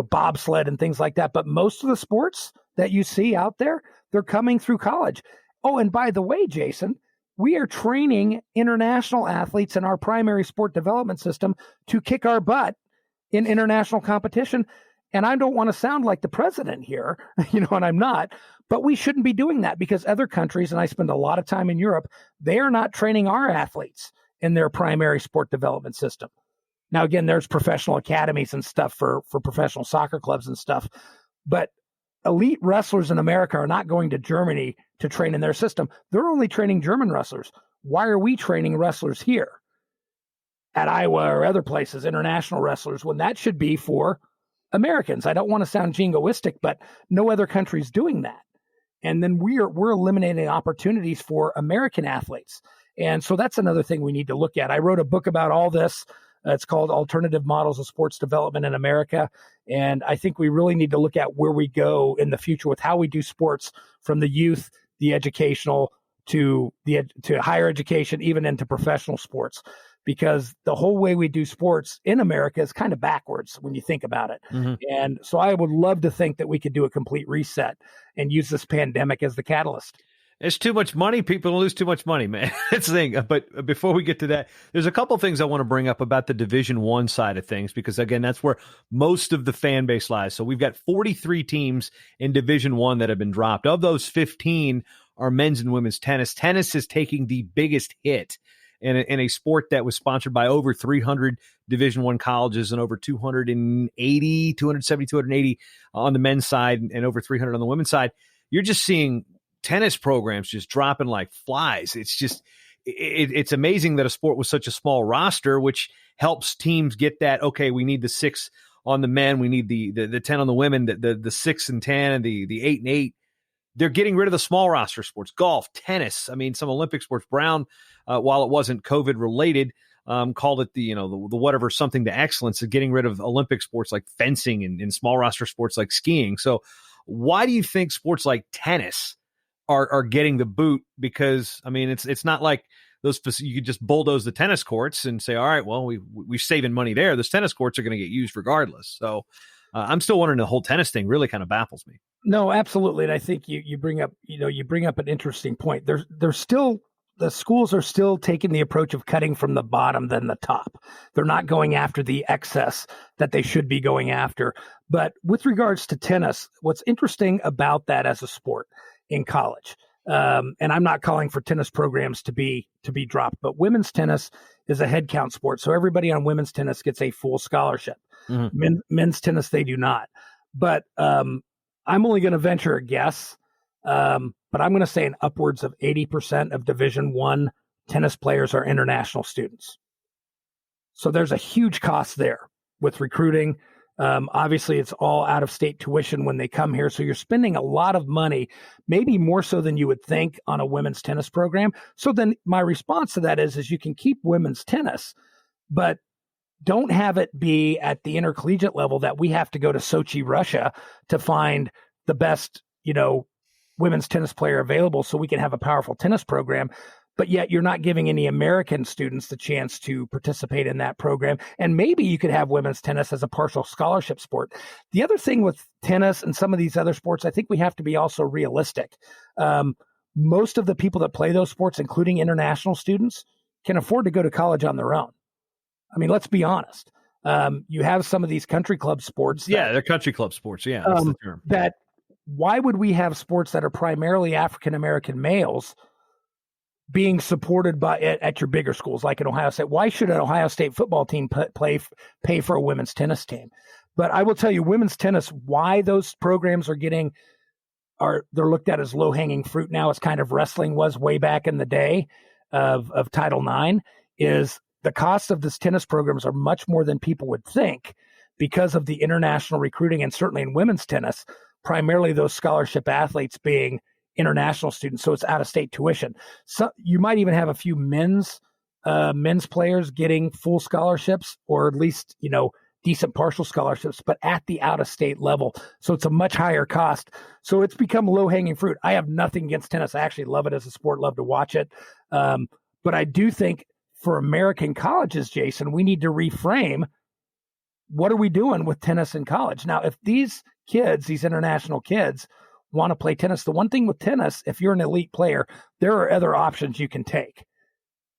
bobsled and things like that. But most of the sports that you see out there, they're coming through college. Oh, and by the way, Jason, we are training international athletes in our primary sport development system to kick our butt in international competition. And I don't want to sound like the president here, and I'm not, but we shouldn't be doing that because other countries, and I spend a lot of time in Europe, they are not training our athletes in their primary sport development system. Now, again, there's professional academies and stuff for professional soccer clubs and stuff, but elite wrestlers in America are not going to Germany to train in their system. They're only training German wrestlers. Why are we training wrestlers here at Iowa or other places, international wrestlers, when that should be for Americans? I don't want to sound jingoistic, but no other country's doing that. And then we're eliminating opportunities for American athletes. And so that's another thing we need to look at. I wrote a book about all this. It's called Alternative Models of Sports Development in America. And I think we really need to look at where we go in the future with how we do sports from the youth, the educational, to higher education, even into professional sports. Because the whole way we do sports in America is kind of backwards when you think about it. And so I would love to think that we could do a complete reset and use this pandemic as the catalyst. It's too much money. People lose too much money, man. That's the thing. But before we get to that, there's a couple of things I want to bring up about the Division I side of things, because, again, that's where most of the fan base lies. So we've got 43 teams in Division I that have been dropped. Of those, 15 are men's and women's tennis. Tennis is taking the biggest hit in a sport that was sponsored by over 300 Division I colleges and over 280 on the men's side and over 300 on the women's side. You're just seeing tennis programs just dropping like flies. It's just, it's amazing that a sport with such a small roster, which helps teams get that, okay, we need the 6 on the men, we need the 10 on the women, the 6 and 10 and the 8 and 8. They're getting rid of the small roster sports, golf, tennis. I mean, some Olympic sports. Brown, while it wasn't COVID related, called it the whatever, something to excellence, of getting rid of Olympic sports like fencing and small roster sports like skiing. So why do you think sports like tennis are getting the boot? Because, I mean, it's not like those, you could just bulldoze the tennis courts and say, all right, well, we're saving money there. Those tennis courts are going to get used regardless. So I'm still wondering, the whole tennis thing really kind of baffles me. No, absolutely. And I think you bring up an interesting point. There's still, the schools are still taking the approach of cutting from the bottom than the top. They're not going after the excess that they should be going after. But with regards to tennis, what's interesting about that as a sport in college, and I'm not calling for tennis programs to be dropped, but women's tennis is a head count sport. So everybody on women's tennis gets a full scholarship. Mm-hmm. Men's tennis, they do not. But I'm only going to venture a guess, but I'm going to say an upwards of 80% of Division I tennis players are international students. So there's a huge cost there with recruiting. Obviously, it's all out-of-state tuition when they come here. So you're spending a lot of money, maybe more so than you would think, on a women's tennis program. So then my response to that is you can keep women's tennis, but don't have it be at the intercollegiate level that we have to go to Sochi, Russia to find the best, women's tennis player available so we can have a powerful tennis program. But yet you're not giving any American students the chance to participate in that program. And maybe you could have women's tennis as a partial scholarship sport. The other thing with tennis and some of these other sports, I think we have to be also realistic. Most of the people that play those sports, including international students, can afford to go to college on their own. I mean, let's be honest. You have some of these country club sports. They're country club sports. Yeah, that's the term. That why would we have sports that are primarily African-American males being supported by at your bigger schools like at Ohio State? Why should an Ohio State football team pay for a women's tennis team? But I will tell you, women's tennis, why those programs they're looked at as low-hanging fruit now, as kind of wrestling was way back in the day of Title IX, is the cost of this tennis programs are much more than people would think because of the international recruiting, and certainly in women's tennis, primarily those scholarship athletes being international students. So it's out-of-state tuition. So you might even have a few men's players getting full scholarships, or at least, decent partial scholarships, but at the out-of-state level. So it's a much higher cost. So it's become low-hanging fruit. I have nothing against tennis. I actually love it as a sport, love to watch it. But I do think for American colleges, Jason, we need to reframe, what are we doing with tennis in college? Now, if these international kids want to play tennis, the one thing with tennis, if you're an elite player, there are other options you can take.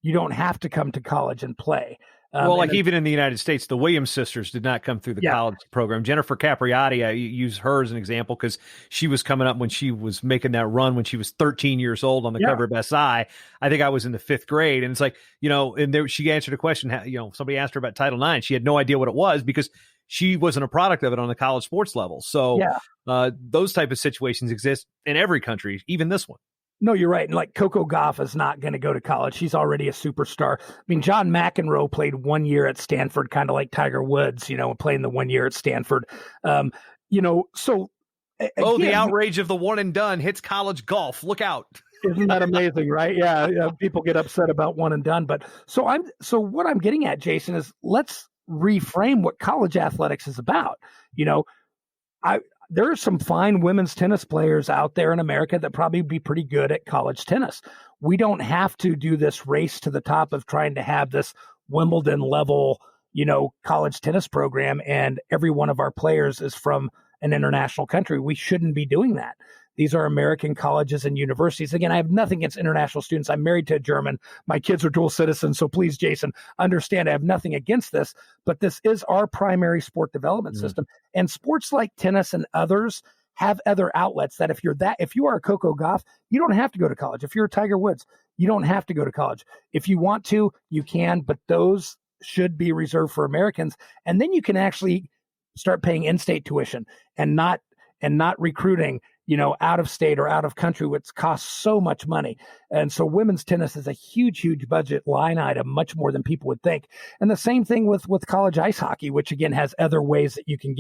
You don't have to come to college and play. Even in the United States, the Williams sisters did not come through the college program. Jennifer Capriati, I use her as an example because she was coming up when she was making that run when she was 13 years old on the cover of SI. I think I was in the 5th grade. And it's like, and there, she answered a question, somebody asked her about Title IX. She had no idea what it was because she wasn't a product of it on the college sports level. So those type of situations exist in every country, even this one. No, you're right. And like Coco Gauff is not going to go to college. She's already a superstar. I mean, John McEnroe played 1 year at Stanford, kind of like Tiger Woods, playing the 1 year at Stanford. So. Again, the outrage of the one and done hits college golf. Look out. Isn't that amazing, right? Yeah. People get upset about one and done. But so what I'm getting at, Jason, is let's reframe what college athletics is about. There are some fine women's tennis players out there in America that probably be pretty good at college tennis. We don't have to do this race to the top of trying to have this Wimbledon level, college tennis program, and every one of our players is from an international country. We shouldn't be doing that. These are American colleges and universities. Again, I have nothing against international students. I'm married to a German. My kids are dual citizens. So please, Jason, understand I have nothing against this, but this is our primary sport development system. And sports like tennis and others have other outlets that if you are a Coco Gauff, you don't have to go to college. If you're a Tiger Woods, you don't have to go to college. If you want to, you can, but those should be reserved for Americans. And then you can actually start paying in-state tuition and not recruiting, out of state or out of country, which costs so much money. And so women's tennis is a huge, huge budget line item, much more than people would think. And the same thing with college ice hockey, which again has other ways that you can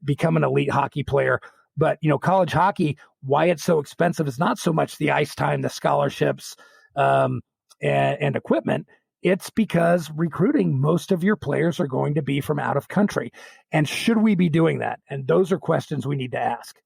become an elite hockey player. But, college hockey, why it's so expensive is not so much the ice time, the scholarships, and equipment. It's because recruiting, most of your players are going to be from out of country. And should we be doing that? And those are questions we need to ask.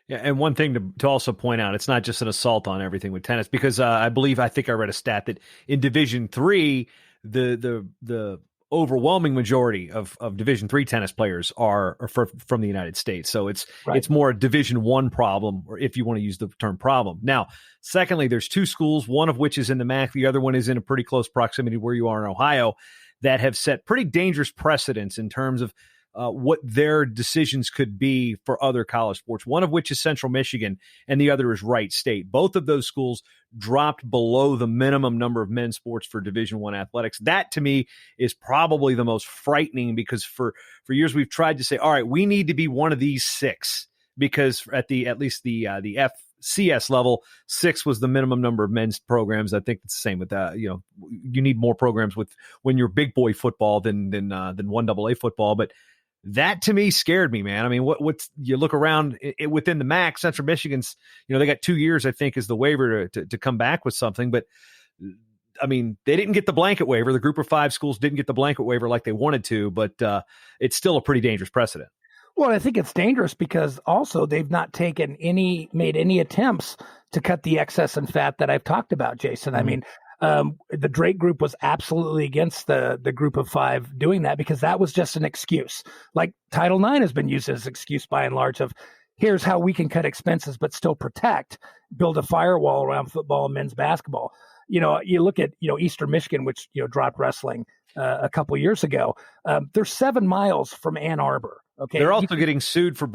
Yeah, and one thing to also point out, it's not just an assault on everything with tennis, because I think I read a stat that in Division III, the overwhelming majority of Division III tennis players are from the United States. So it's more a Division I problem, or if you want to use the term problem. Now, secondly, there's two schools, one of which is in the MAC, the other one is in a pretty close proximity where you are in Ohio, that have set pretty dangerous precedents in terms of what their decisions could be for other college sports, one of which is Central Michigan and the other is Wright State. Both of those schools dropped below the minimum number of men's sports for Division I athletics. That, to me, is probably the most frightening, because for years we've tried to say, all right, we need to be one of these six, because at least the FCS level, 6 was the minimum number of men's programs. I think it's the same with that. You need more programs when you're big boy football than 1AA football, but that to me scared me, man. I mean, what's you look around within the MAC, Central Michigan's, they got 2 years, I think, is the waiver to come back with something. But I mean, they didn't get the blanket waiver. The group of 5 schools didn't get the blanket waiver like they wanted to, but it's still a pretty dangerous precedent. Well, I think it's dangerous because also they've not made any attempts to cut the excess and fat that I've talked about, Jason. I mean, the Drake group was absolutely against the group of 5 doing that, because that was just an excuse. Like Title IX has been used as an excuse by and large of, here's how we can cut expenses but still build a firewall around football and men's basketball. You look at, Eastern Michigan, which, dropped wrestling a couple of years ago. They're 7 miles from Ann Arbor. Okay. They're also getting sued for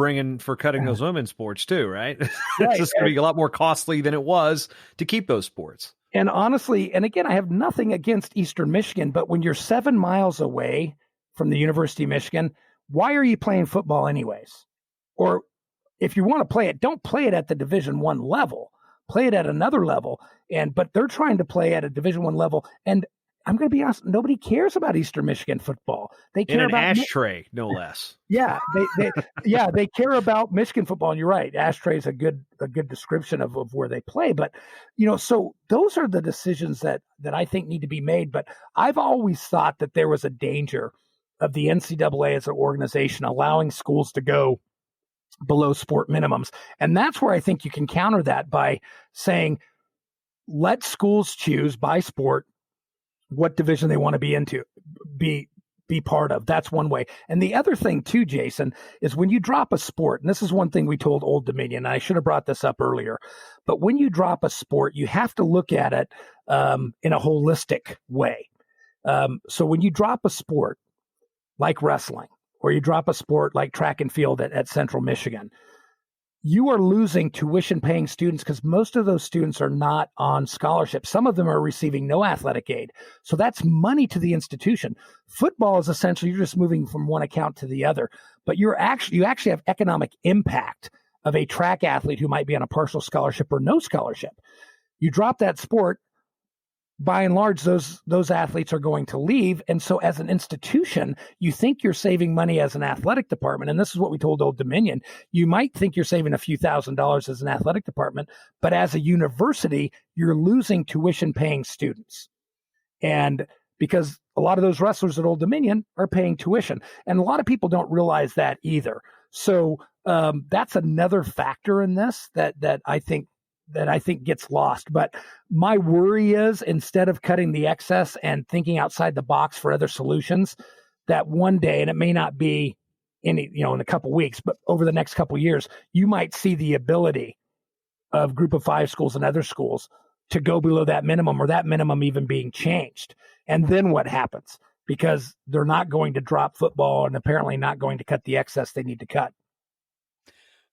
cutting those women's sports too, right? It's just going to be a lot more costly than it was to keep those sports. And honestly, and again, I have nothing against Eastern Michigan, but when you're 7 miles away from the University of Michigan, why are you playing football anyways? Or if you want to play it, don't play it at the Division I level. Play it at another level. But they're trying to play at a Division I level. And I'm going to be honest, nobody cares about Eastern Michigan football. They care in an about ashtray, no less. Yeah, they care about Michigan football. And you're right, ashtray is a good description of where they play. But so those are the decisions that I think need to be made. But I've always thought that there was a danger of the NCAA as an organization allowing schools to go below sport minimums, and that's where I think you can counter that by saying, let schools choose by sport what division they want to be part of. That's one way. And the other thing too, Jason, is when you drop a sport, and this is one thing we told Old Dominion, and I should have brought this up earlier, but when you drop a sport, you have to look at it in a holistic way. So when you drop a sport like wrestling, or you drop a sport like track and field at Central Michigan, you are losing tuition-paying students because most of those students are not on scholarship. Some of them are receiving no athletic aid. So that's money to the institution. Football is essentially you're just moving from one account to the other, but you actually have economic impact of a track athlete who might be on a partial scholarship or no scholarship. You drop that sport, by and large, those athletes are going to leave. And so as an institution, you think you're saving money as an athletic department. And this is what we told Old Dominion. You might think you're saving a few $1,000s as an athletic department, but as a university, you're losing tuition paying students. And because a lot of those wrestlers at Old Dominion are paying tuition. And a lot of people don't realize that either. So that's another factor in this that I think gets lost. But my worry is, instead of cutting the excess and thinking outside the box for other solutions, that one day, and it may not be in a couple weeks, but over the next couple years, you might see the ability of Group of Five schools and other schools to go below that minimum, or that minimum even being changed. And then what happens? Because they're not going to drop football and apparently not going to cut the excess they need to cut.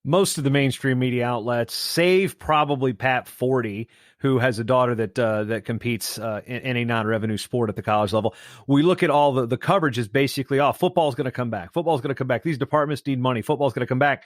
Most of the mainstream media outlets, save probably Pat Forty, who has a daughter that competes in a non-revenue sport at the college level. We look at all the coverage is basically, football's going to come back. Football's going to come back. These departments need money. Football's going to come back.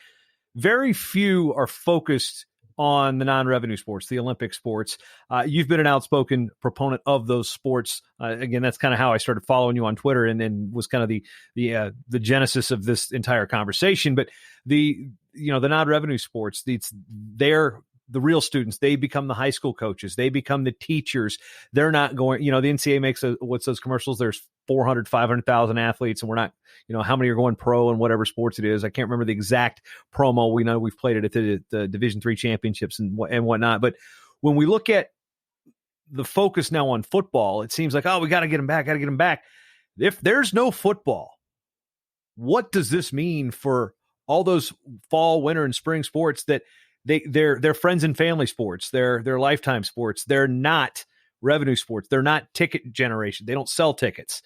Very few are focused on the non-revenue sports, the Olympic sports. You've been an outspoken proponent of those sports. Again, that's kind of how I started following you on Twitter, and then was kind of the genesis of this entire conversation. But the non-revenue sports, they're the real students. They become the high school coaches. They become the teachers. They're not going, the NCAA makes what's those commercials? There's 400, 500,000 athletes, and we're not, how many are going pro in whatever sports it is. I can't remember the exact promo. We know we've played it at the Division III championships and whatnot. But when we look at the focus now on football, it seems like, we got to get them back. If there's no football, what does this mean for all those fall, winter, and spring sports that they're friends and family sports, they're lifetime sports, they're not revenue sports, they're not ticket generation, they don't sell tickets,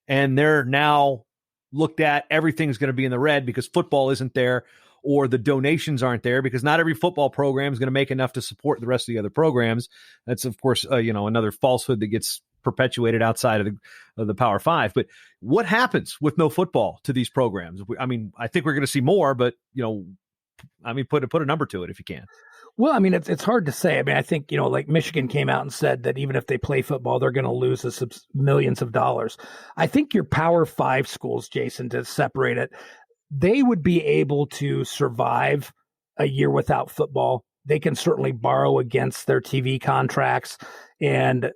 and they're now looked at, everything's going to be in the red because football isn't there, or the donations aren't there because not every football program is going to make enough to support the rest of the other programs. That's, of course, another falsehood that gets perpetuated outside of the Power Five. But what happens with no football to these programs? I think we're going to see more, but put a number to it if you can. Well, it's hard to say. I think, like Michigan came out and said that even if they play football, they're going to lose millions of dollars. I think your Power Five schools, Jason, to separate it, they would be able to survive a year without football. They can certainly borrow against their TV contracts, and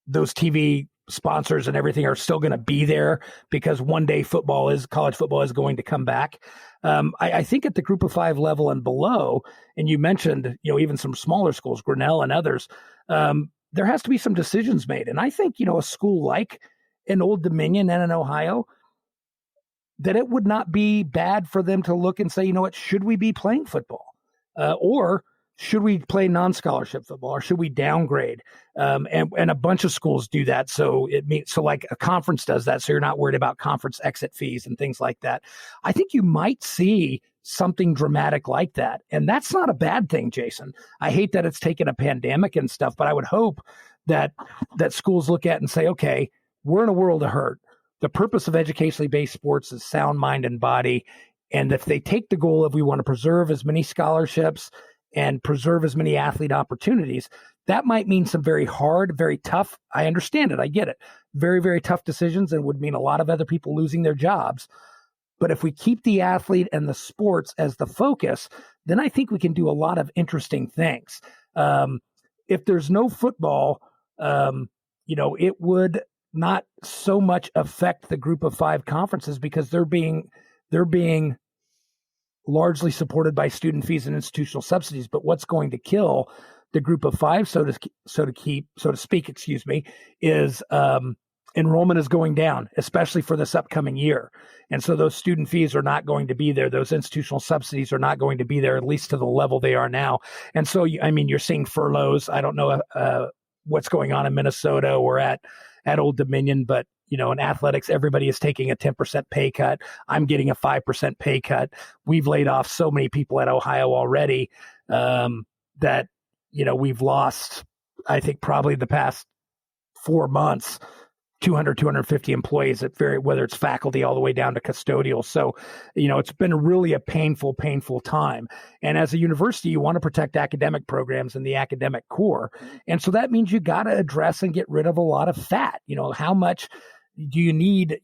those TV sponsors and everything are still going to be there because one day college football is going to come back. I think at the Group of Five level and below, and you mentioned, even some smaller schools, Grinnell and others, there has to be some decisions made. And I think, a school like an Old Dominion and an Ohio, that it would not be bad for them to look and say, should we be playing football? Or should we play non-scholarship football, or should we downgrade? And a bunch of schools do that. So like a conference does that. So you're not worried about conference exit fees and things like that. I think you might see something dramatic like that. And that's not a bad thing, Jason. I hate that it's taken a pandemic and stuff, but I would hope that schools look at and say, okay, we're in a world of hurt. The purpose of educationally based sports is sound mind and body. And if they take the goal of we want to preserve as many scholarships and preserve as many athlete opportunities, that might mean some very hard, very tough, I understand it, I get it, very, very tough decisions, and would mean a lot of other people losing their jobs. But if we keep the athlete and the sports as the focus, then I think we can do a lot of interesting things. If there's no football, it would not so much affect the Group of Five conferences because they're being largely supported by student fees and institutional subsidies. But what's going to kill the Group of Five, so to speak, is enrollment is going down, especially for this upcoming year. And so those student fees are not going to be there. Those institutional subsidies are not going to be there, at least to the level they are now. And so, you're seeing furloughs. I don't know what's going on in Minnesota or at Old Dominion, but in athletics, everybody is taking a 10% pay cut. I'm getting a 5% pay cut. We've laid off so many people at Ohio already that, we've lost, I think, probably the past 4 months, 200, 250 employees whether it's faculty all the way down to custodial. So, it's been really a painful time. And as a university, you want to protect academic programs and the academic core. And so that means you got to address and get rid of a lot of fat. How much do you need,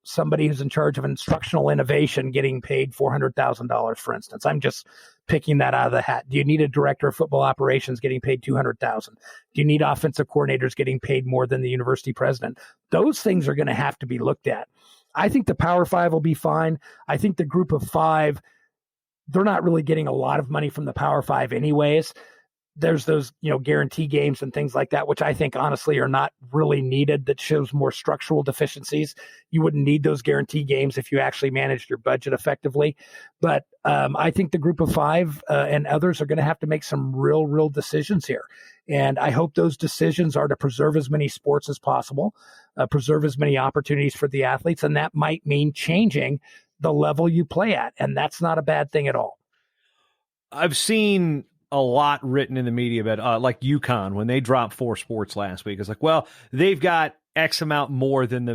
somebody who's in charge of instructional innovation getting paid $400,000, for instance? I'm just picking that out of the hat. Do you need a director of football operations getting paid $200,000? Do you need offensive coordinators getting paid more than the university president? Those things are going to have to be looked at. I think the Power Five will be fine. I think the Group of Five, they're not really getting a lot of money from the Power Five anyways. there's those, guarantee games and things like that, which I think honestly are not really needed. That shows more structural deficiencies. You wouldn't need those guarantee games if you actually managed your budget effectively. But I think the group of five and others are going to have to make some real decisions here. And I hope those decisions are to preserve as many sports as possible, preserve as many opportunities for the athletes. And that might mean changing the level you play at. And that's not a bad thing at all. I've seen a lot written in the media about like UConn when they dropped 4 sports last week. It's like, well, they've got X amount more than the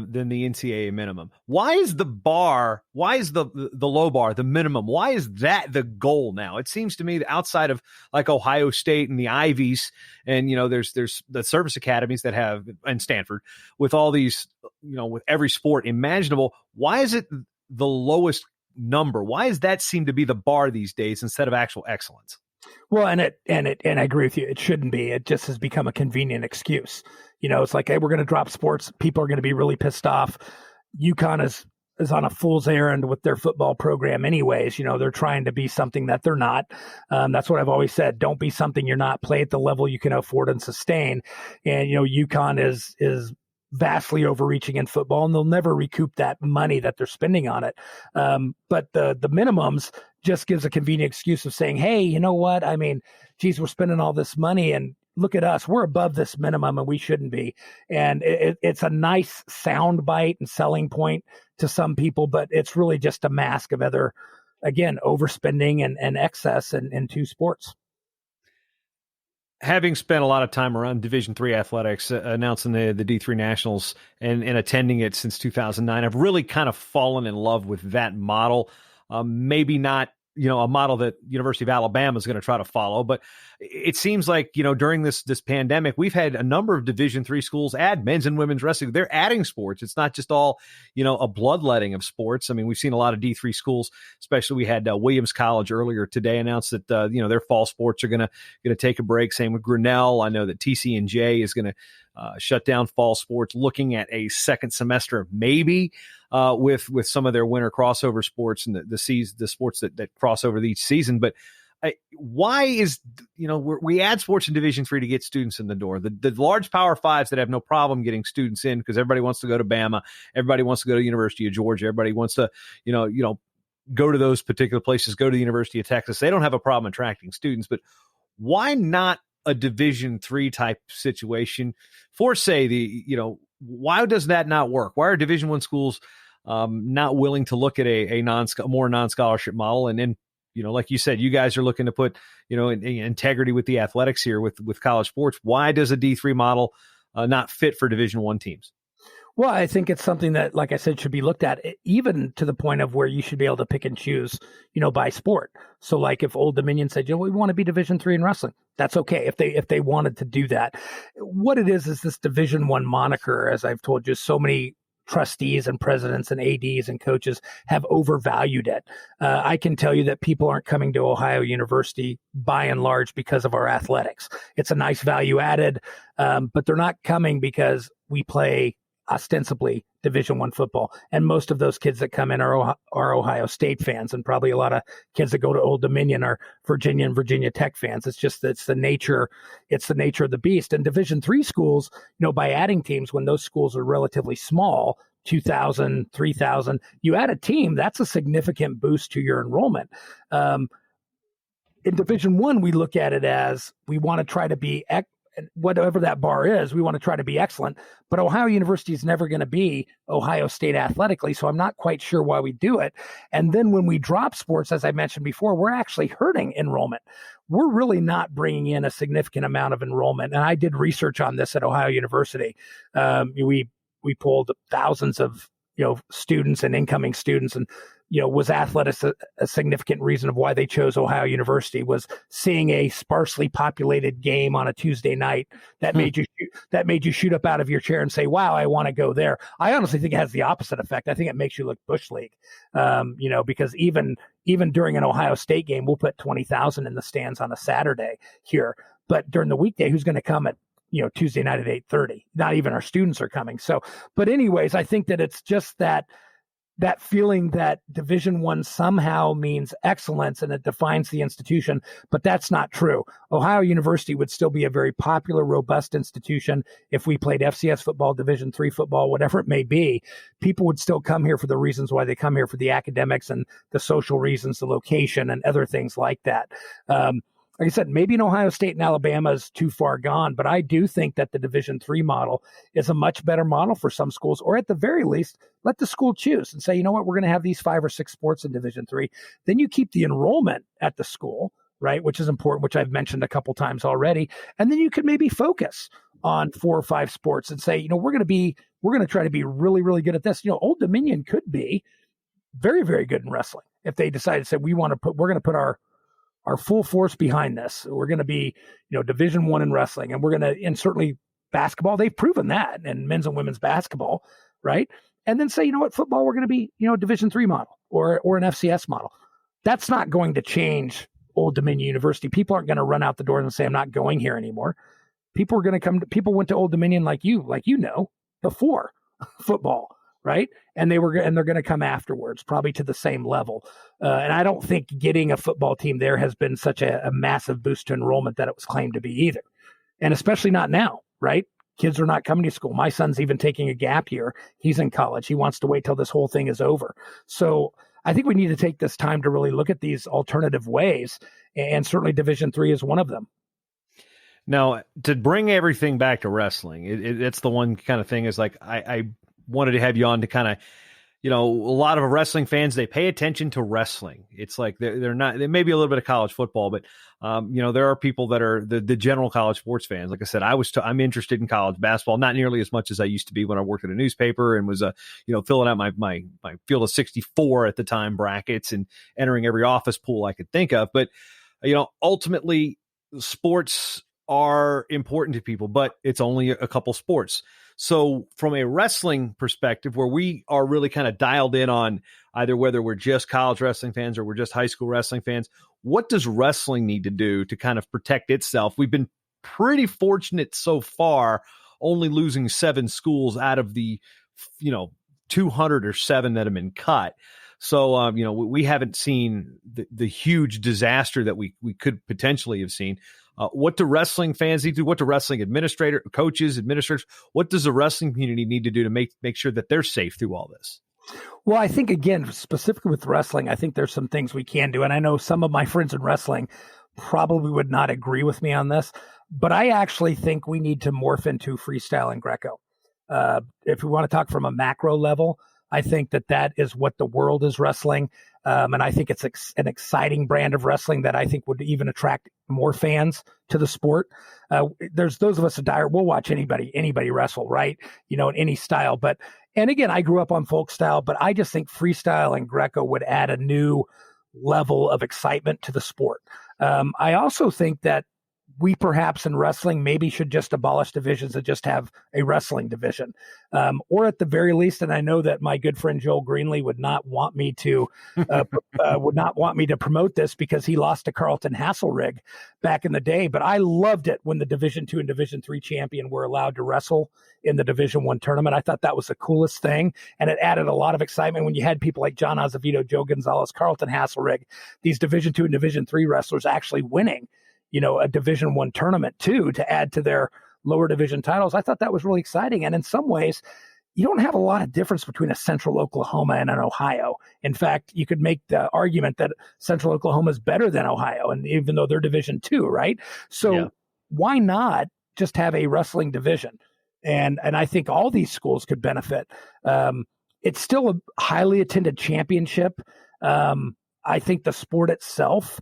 NCAA minimum. Why is the bar? Why is the low bar the minimum? Why is that the goal now? It seems to me that outside of like Ohio State and the Ivies, and there's the service academies that have, and Stanford, with all these, with every sport imaginable. Why is it the lowest number? Why does that seem to be the bar these days instead of actual excellence? Well, and I agree with you. It shouldn't be. It just has become a convenient excuse. It's like, hey, we're going to drop sports. People are going to be really pissed off. UConn is on a fool's errand with their football program anyways. They're trying to be something that they're not. That's what I've always said. Don't be something you're not. Play at the level you can afford and sustain. And, UConn is vastly overreaching in football, and they'll never recoup that money that they're spending on it. But the minimums just gives a convenient excuse of saying, hey, you know what? I mean, geez, we're spending all this money, and look at us. We're above this minimum, and we shouldn't be. And it's a nice sound bite and selling point to some people, but it's really just a mask of other, again, overspending and excess in 2 sports. Having spent a lot of time around Division III athletics, announcing the D3 Nationals and attending it since 2009, I've really kind of fallen in love with that model. Maybe not, a model that University of Alabama is going to try to follow, but it seems like, during this pandemic, we've had a number of Division III schools add men's and women's wrestling. They're adding sports. It's not just all, a bloodletting of sports. I mean, we've seen a lot of D3 schools, especially we had Williams College earlier today announced that, their fall sports are going to take a break. Same with Grinnell. I know that TC&J is going to shut down fall sports, looking at a second semester, maybe with some of their winter crossover sports and the sports that cross over each season. But why is, we add sports in Division III to get students in the door. The large Power Fives that have no problem getting students in because everybody wants to go to Bama, everybody wants to go to the University of Georgia, everybody wants to, go to those particular places, go to the University of Texas. They don't have a problem attracting students, but why not a Division III type situation for, say, why does that not work? Why are Division I schools not willing to look at a more non-scholarship model? And then, like you said, you guys are looking to put, integrity with the athletics here with college sports. Why does a D3 model not fit for Division I teams? Well, I think it's something that, like I said, should be looked at, even to the point of where you should be able to pick and choose, by sport. So like if Old Dominion said, we want to be Division III in wrestling, that's okay if they wanted to do that. What it is this Division I moniker, as I've told you, so many trustees and presidents and ADs and coaches have overvalued it. I can tell you that people aren't coming to Ohio University by and large because of our athletics. It's a nice value added, but they're not coming because we play ostensibly Division I football. And most of those kids that come in are Ohio State fans, and probably a lot of kids that go to Old Dominion are Virginia and Virginia Tech fans. It's just, it's the nature of the beast. And Division III schools, by adding teams, when those schools are relatively small, 2,000, 3,000, you add a team, that's a significant boost to your enrollment. In Division I, we look at it as we want to try to be whatever that bar is, we want to try to be excellent. But Ohio University is never going to be Ohio State athletically, so I'm not quite sure why we do it. And then when we drop sports, as I mentioned before, we're actually hurting enrollment. We're really not bringing in a significant amount of enrollment. And I did research on this at Ohio University. We polled thousands of students and incoming students, and was athletics a significant reason of why they chose Ohio University? Was seeing a sparsely populated game on a Tuesday night that made you shoot up out of your chair and say, wow, I want to go there. I honestly think it has the opposite effect. I think it makes you look Bush League, because even during an Ohio State game, we'll put 20,000 in the stands on a Saturday here. But during the weekday, who's going to come at Tuesday night at 8:30? Not even our students are coming. So, but anyways, I think that it's just that that feeling that Division I somehow means excellence and it defines the institution, but that's not true. Ohio University would still be a very popular, robust institution if we played FCS football, Division III football, whatever it may be. People would still come here for the reasons why they come here, for the academics and the social reasons, the location and other things like that. Like I said, maybe in Ohio State and Alabama is too far gone, but I do think that the Division III model is a much better model for some schools, or at the very least, let the school choose and say, you know what, we're going to have these 5 or 6 sports in Division III. Then you keep the enrollment at the school, right, which is important, which I've mentioned a couple times already. And then you could maybe focus on 4 or 5 sports and say, you know, we're going to try to be really, really good at this. You know, Old Dominion could be very, very good in wrestling if they decided to say, we're going to put our full force behind this. We're going to be, you know, Division I in wrestling, and and certainly basketball. They've proven that in men's and women's basketball, right? And then say, you know what, football, we're going to be, you know, Division III model or an FCS model. That's not going to change Old Dominion University. People aren't going to run out the door and say, I'm not going here anymore. People are going to people went to Old Dominion like you know, before football. Right. And they're going to come afterwards, probably to the same level. And I don't think getting a football team there has been such a massive boost to enrollment that it was claimed to be either. And especially not now. Right. Kids are not coming to school. My son's even taking a gap year. He's in college. He wants to wait till this whole thing is over. So I think we need to take this time to really look at these alternative ways. And certainly Division III is one of them. Now, to bring everything back to wrestling, it's the one kind of thing is like I wanted to have you on to kind of, you know, a lot of wrestling fans, they pay attention to wrestling. It's like they're not, there may be a little bit of college football, but you know, there are people that are the general college sports fans. Like I said, I'm interested in college basketball, not nearly as much as I used to be when I worked at a newspaper and was, you know, filling out my field of 64 at the time brackets and entering every office pool I could think of. But, you know, ultimately sports are important to people, but it's only a couple sports. So from a wrestling perspective, where we are really kind of dialed in on either whether we're just college wrestling fans or we're just high school wrestling fans, what does wrestling need to do to kind of protect itself? We've been pretty fortunate so far, only losing 7 schools out of the, you know, 207 that have been cut. So, you know, we haven't seen the huge disaster that we could potentially have seen. What do wrestling fans need to do? What do wrestling coaches, administrators, what does the wrestling community need to do to make sure that they're safe through all this? Well, I think, again, specifically with wrestling, I think there's some things we can do. And I know some of my friends in wrestling probably would not agree with me on this, but I actually think we need to morph into freestyle and Greco. If we want to talk from a macro level, I think that is what the world is wrestling. And I think it's an exciting brand of wrestling that I think would even attract more fans to the sport. There's those of us we'll watch anybody wrestle, right? You know, in any style. And again, I grew up on folk style, but I just think freestyle and Greco would add a new level of excitement to the sport. I also think that we perhaps in wrestling maybe should just abolish divisions and just have a wrestling division. Or at the very least, and I know that my good friend Joel Greenlee would not want me to promote this because he lost to Carlton Hasselrig back in the day, but I loved it when the Division II and Division III champion were allowed to wrestle in the Division I tournament. I thought that was the coolest thing, and it added a lot of excitement when you had people like John Azevedo, Joe Gonzalez, Carlton Hasselrig, these Division II and Division III wrestlers actually winning, you know, a Division I tournament too, to add to their lower division titles. I thought that was really exciting. And in some ways, you don't have a lot of difference between a Central Oklahoma and an Ohio. In fact, you could make the argument that Central Oklahoma is better than Ohio, and even though they're Division II, right? So why not just have a wrestling division? And I think all these schools could benefit. It's still a highly attended championship. I think the sport itself,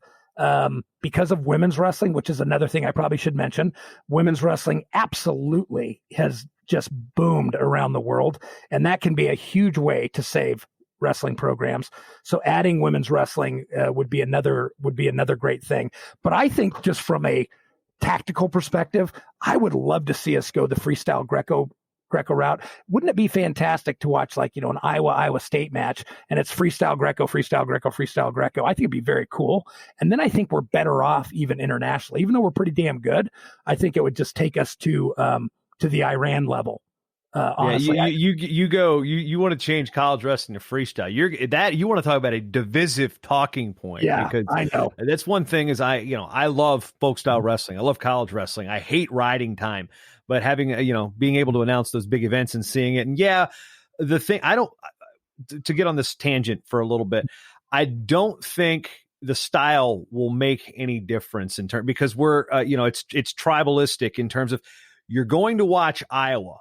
because of women's wrestling, which is another thing I probably should mention, women's wrestling absolutely has just boomed around the world. And that can be a huge way to save wrestling programs. So adding women's wrestling would be another great thing. But I think just from a tactical perspective, I would love to see us go the freestyle Greco route. Wouldn't it be fantastic to watch, like, you know, an Iowa State match and it's freestyle Greco, freestyle Greco, freestyle Greco? I think it'd be very cool. And then I think we're better off even internationally, even though we're pretty damn good. I think it would just take us to the Iran level Honestly, you want to change college wrestling to freestyle. You want to talk about a divisive talking point. Yeah, because I know. That's one thing is I love folk style wrestling. I love college wrestling. I hate riding time, but having being able to announce those big events and seeing it, and the thing to get on this tangent for a little bit, I don't think the style will make any difference because we're it's tribalistic in terms of you're going to watch Iowa.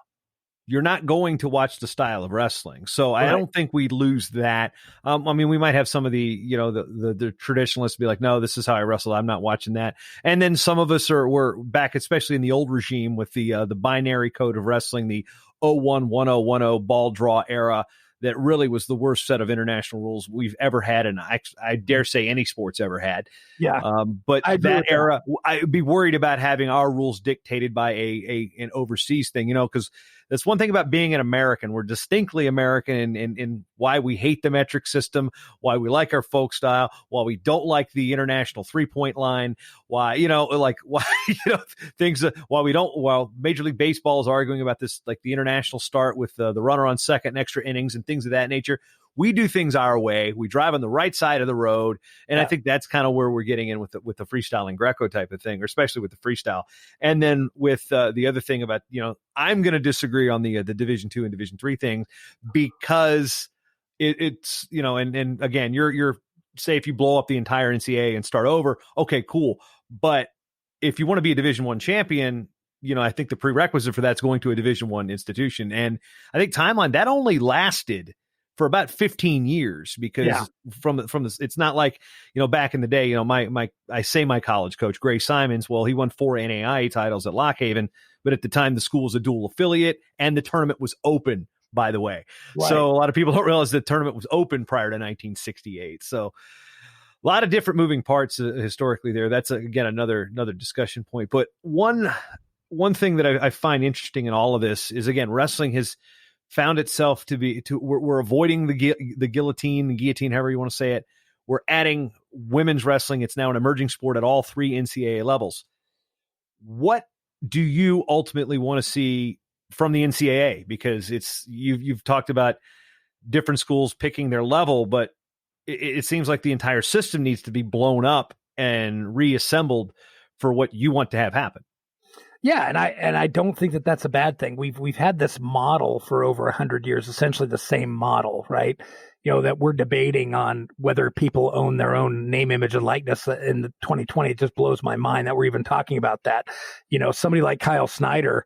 You're not going to watch the style of wrestling. So I don't think we lose that. I mean, we might have some of the traditionalists be like, no, this is how I wrestle. I'm not watching that. And then some of us were back, especially in the old regime with the binary code of wrestling, the 01-10-10 ball draw era. That really was the worst set of international rules we've ever had, and I dare say any sport's ever had. Yeah, but that era, I'd be worried about having our rules dictated by an overseas thing, because that's one thing about being an American. We're distinctly American in why we hate the metric system, why we like our folk style, why we don't like the international 3-point line, why things while Major League Baseball is arguing about this, like the international start with the runner on second, extra innings, and things of that nature. We do things our way. We drive on the right side of the road. And I think that's kind of where we're getting in with the freestyling Greco type of thing, or especially with the freestyle. And then with the other thing about, I'm going to disagree on the Division II and Division III things because it's, and again, you're say if you blow up the entire NCAA and start over, okay, cool. But if you want to be a Division I champion, I think the prerequisite for that's going to a Division I institution. And I think timeline that only lasted for about 15 years because from this, it's not like, back in the day, my college coach, Gray Simons, well, he won 4 NAIA titles at Lock Haven, but at the time the school was a dual affiliate and the tournament was open, by the way. Right. So a lot of people don't realize the tournament was open prior to 1968. So a lot of different moving parts historically there. That's again, another discussion point. But one thing that I find interesting in all of this is, again, wrestling has found itself we're avoiding the guillotine, however you want to say it. We're adding women's wrestling. It's now an emerging sport at all 3 NCAA levels. What do you ultimately want to see from the NCAA? Because you've talked about different schools picking their level, but it seems like the entire system needs to be blown up and reassembled for what you want to have happen. Yeah, and I don't think that that's a bad thing. We've had this model for over 100 years, essentially the same model, right? That we're debating on whether people own their own name, image, and likeness in the 2020. It just blows my mind that we're even talking about that. Somebody like Kyle Snyder,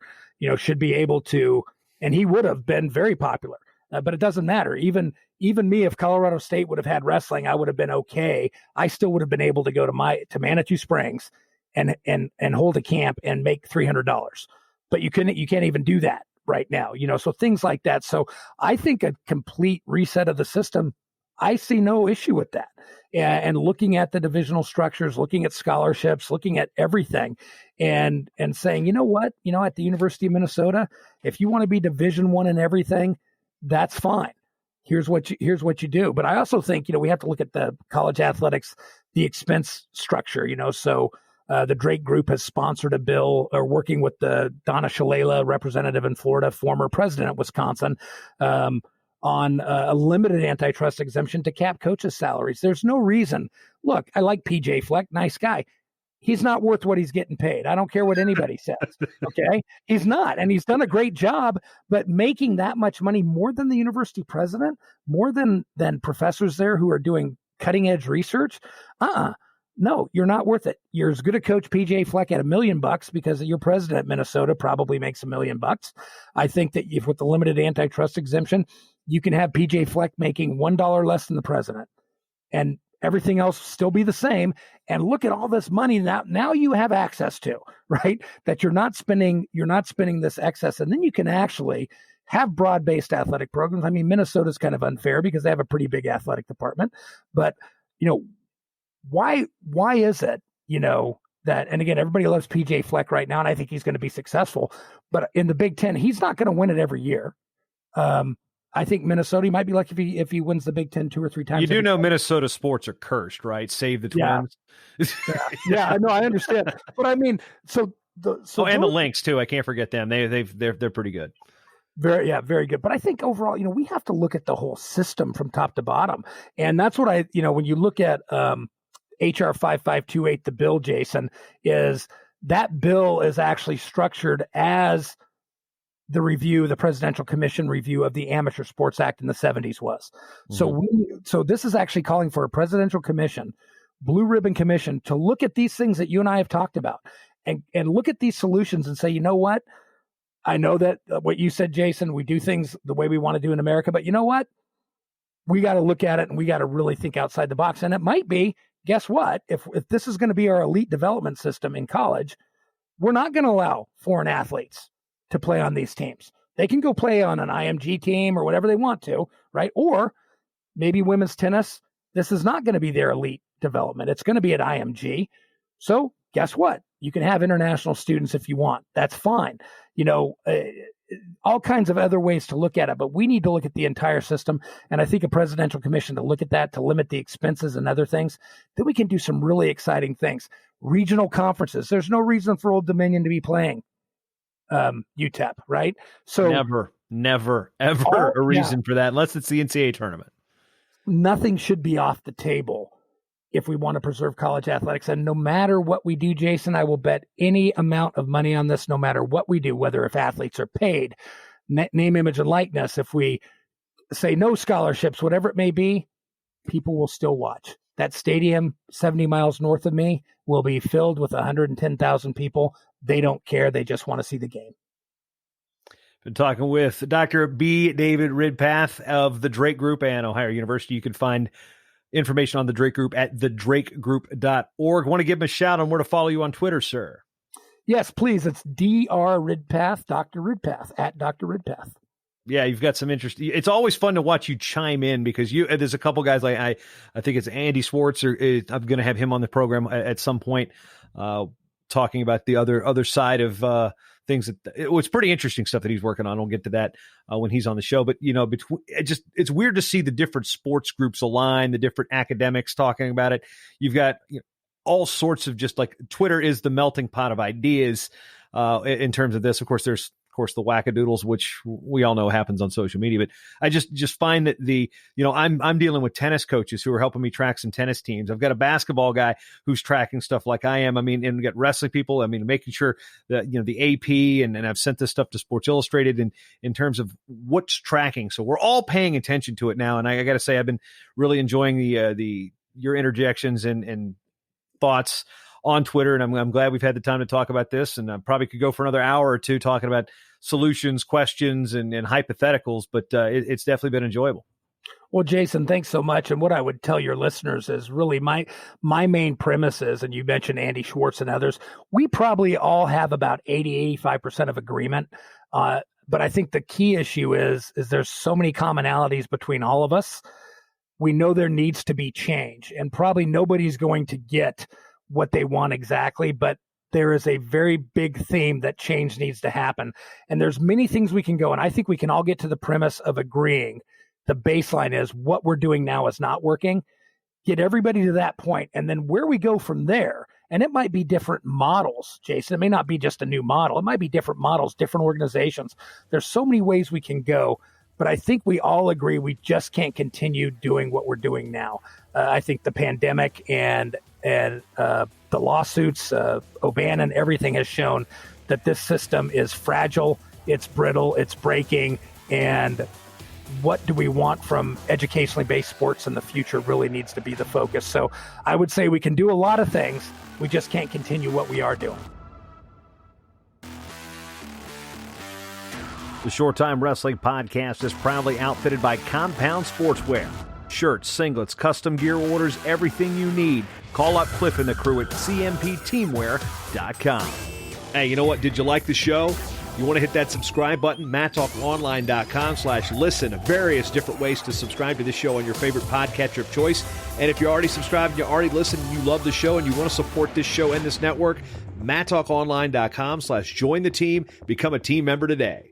should be able to, and he would have been very popular. But it doesn't matter. Even me, if Colorado State would have had wrestling, I would have been okay. I still would have been able to go to Manitou Springs and hold a camp and make $300. But you can't even do that right now, so things like that. So I think a complete reset of the system, I see no issue with that. And looking at the divisional structures, looking at scholarships, looking at everything and saying, what, at the University of Minnesota, if you want to be Division I in everything, that's fine. Here's what you do. But I also think, we have to look at the college athletics, the expense structure, so the Drake Group has sponsored a bill or working with the Donna Shalala, representative in Florida, former president of Wisconsin, on a limited antitrust exemption to cap coaches' salaries. There's no reason. Look, I like PJ Fleck, nice guy. He's not worth what he's getting paid. I don't care what anybody says. Okay. He's not. And he's done a great job, but making that much money, more than the university president, more than professors there who are doing cutting edge research. No, you're not worth it. You're as good a coach PJ Fleck at $1 million because your president at Minnesota probably makes $1 million. I think that if with the limited antitrust exemption, you can have PJ Fleck making $1 less than the president and everything else still be the same. And look at all this money now you have access to, right? That you're not spending this excess. And then you can actually have broad-based athletic programs. I mean, Minnesota's kind of unfair because they have a pretty big athletic department, but why is it, that, and again, everybody loves PJ Fleck right now, and I think he's going to be successful, but in the Big Ten, he's not going to win it every year. I think Minnesota, he might be lucky if he wins the Big Ten 2 or 3 times. You do know Minnesota sports are cursed, right? Save the Twins. Yeah, I know, I understand. But I mean, and the Lynx too. I can't forget them. They're pretty good. Very good. But I think overall, we have to look at the whole system from top to bottom. And that's what when you look at HR 5528, the bill, Jason, is that bill is actually structured as the Presidential Commission review of the Amateur Sports Act in the 70s was. Mm-hmm. So this is actually calling for a presidential commission, blue ribbon commission, to look at these things that you and I have talked about and look at these solutions and say, you know what? I know that what you said, Jason, we do things the way we want to do in America, but you know what? We got to look at it and we got to really think outside the box. And it might be, guess what? If this is going to be our elite development system in college, we're not going to allow foreign athletes to play on these teams. They can go play on an IMG team or whatever they want to, right? Or maybe women's tennis, this is not going to be their elite development. It's going to be at IMG. So guess what? You can have international students if you want. That's fine. All kinds of other ways to look at it, but we need to look at the entire system. And I think a presidential commission to look at that, to limit the expenses and other things, then we can do some really exciting things. Regional conferences. There's no reason for Old Dominion to be playing UTEP, right? So never, ever a reason for that, unless it's the NCAA tournament. Nothing should be off the table if we want to preserve college athletics. And no matter what we do, Jason, I will bet any amount of money on this, no matter what we do, whether if athletes are paid, name, image, and likeness, if we say no scholarships, whatever it may be, people will still watch. That stadium 70 miles north of me will be filled with 110,000 people. They don't care. They just want to see the game. Been talking with Dr. B. David Ridpath of the Drake Group and Ohio University. You can find information on the Drake Group at thedrakegroup.org. Want to give him a shout on where to follow you on Twitter, sir? Yes, please. It's Dr. Ridpath, Dr. Ridpath, at Dr. Ridpath. Yeah, you've got some interest. It's always fun to watch you chime in because there's a couple guys like I think it's Andy Swartz, or I'm going to have him on the program at some point talking about the other side of things that was pretty interesting stuff that he's working on. I'll get to that when he's on the show. But it's weird to see the different sports groups align, the different academics talking about it. You've got all sorts of just like Twitter is the melting pot of ideas in terms of this. Of course, there's the wackadoodles, which we all know happens on social media. But I just find that I'm dealing with tennis coaches who are helping me track some tennis teams. I've got a basketball guy who's tracking stuff like I am. I mean, and we got wrestling people. I mean, making sure that, the AP and I've sent this stuff to Sports Illustrated in terms of what's tracking. So we're all paying attention to it now. And I got to say, I've been really enjoying your interjections and thoughts on Twitter. And I'm glad we've had the time to talk about this, and I probably could go for another hour or two talking about solutions, questions, and hypotheticals, but it's definitely been enjoyable. Well, Jason, thanks so much. And what I would tell your listeners is really my main premise is, and you mentioned Andy Schwartz and others, we probably all have about 85% of agreement. But I think the key issue is there's so many commonalities between all of us. We know there needs to be change, and probably nobody's going to get what they want exactly, but there is a very big theme that change needs to happen. And there's many things we can go. And I think we can all get to the premise of agreeing. The baseline is what we're doing now is not working. Get everybody to that point. And then where we go from there, and it might be different models, Jason. It may not be just a new model. It might be different models, different organizations. There's so many ways we can go. But I think we all agree we just can't continue doing what we're doing now. I think the pandemic and the lawsuits, O'Bannon, everything has shown that this system is fragile, it's brittle, it's breaking, and what do we want from educationally based sports in the future really needs to be the focus. So I would say we can do a lot of things, we just can't continue what we are doing. The Short Time Wrestling Podcast is proudly outfitted by Compound Sportswear. Shirts, singlets, custom gear orders, everything you need. Call up Cliff and the crew at cmpteamwear.com. Hey, you know what? Did you like the show? You want to hit that subscribe button? MatTalkOnline.com/listen. Various different ways to subscribe to this show on your favorite podcatcher of choice. And if you're already subscribed, you already listened, and you love the show, and you want to support this show and this network, MatTalkOnline.com/join the team. Become a team member today.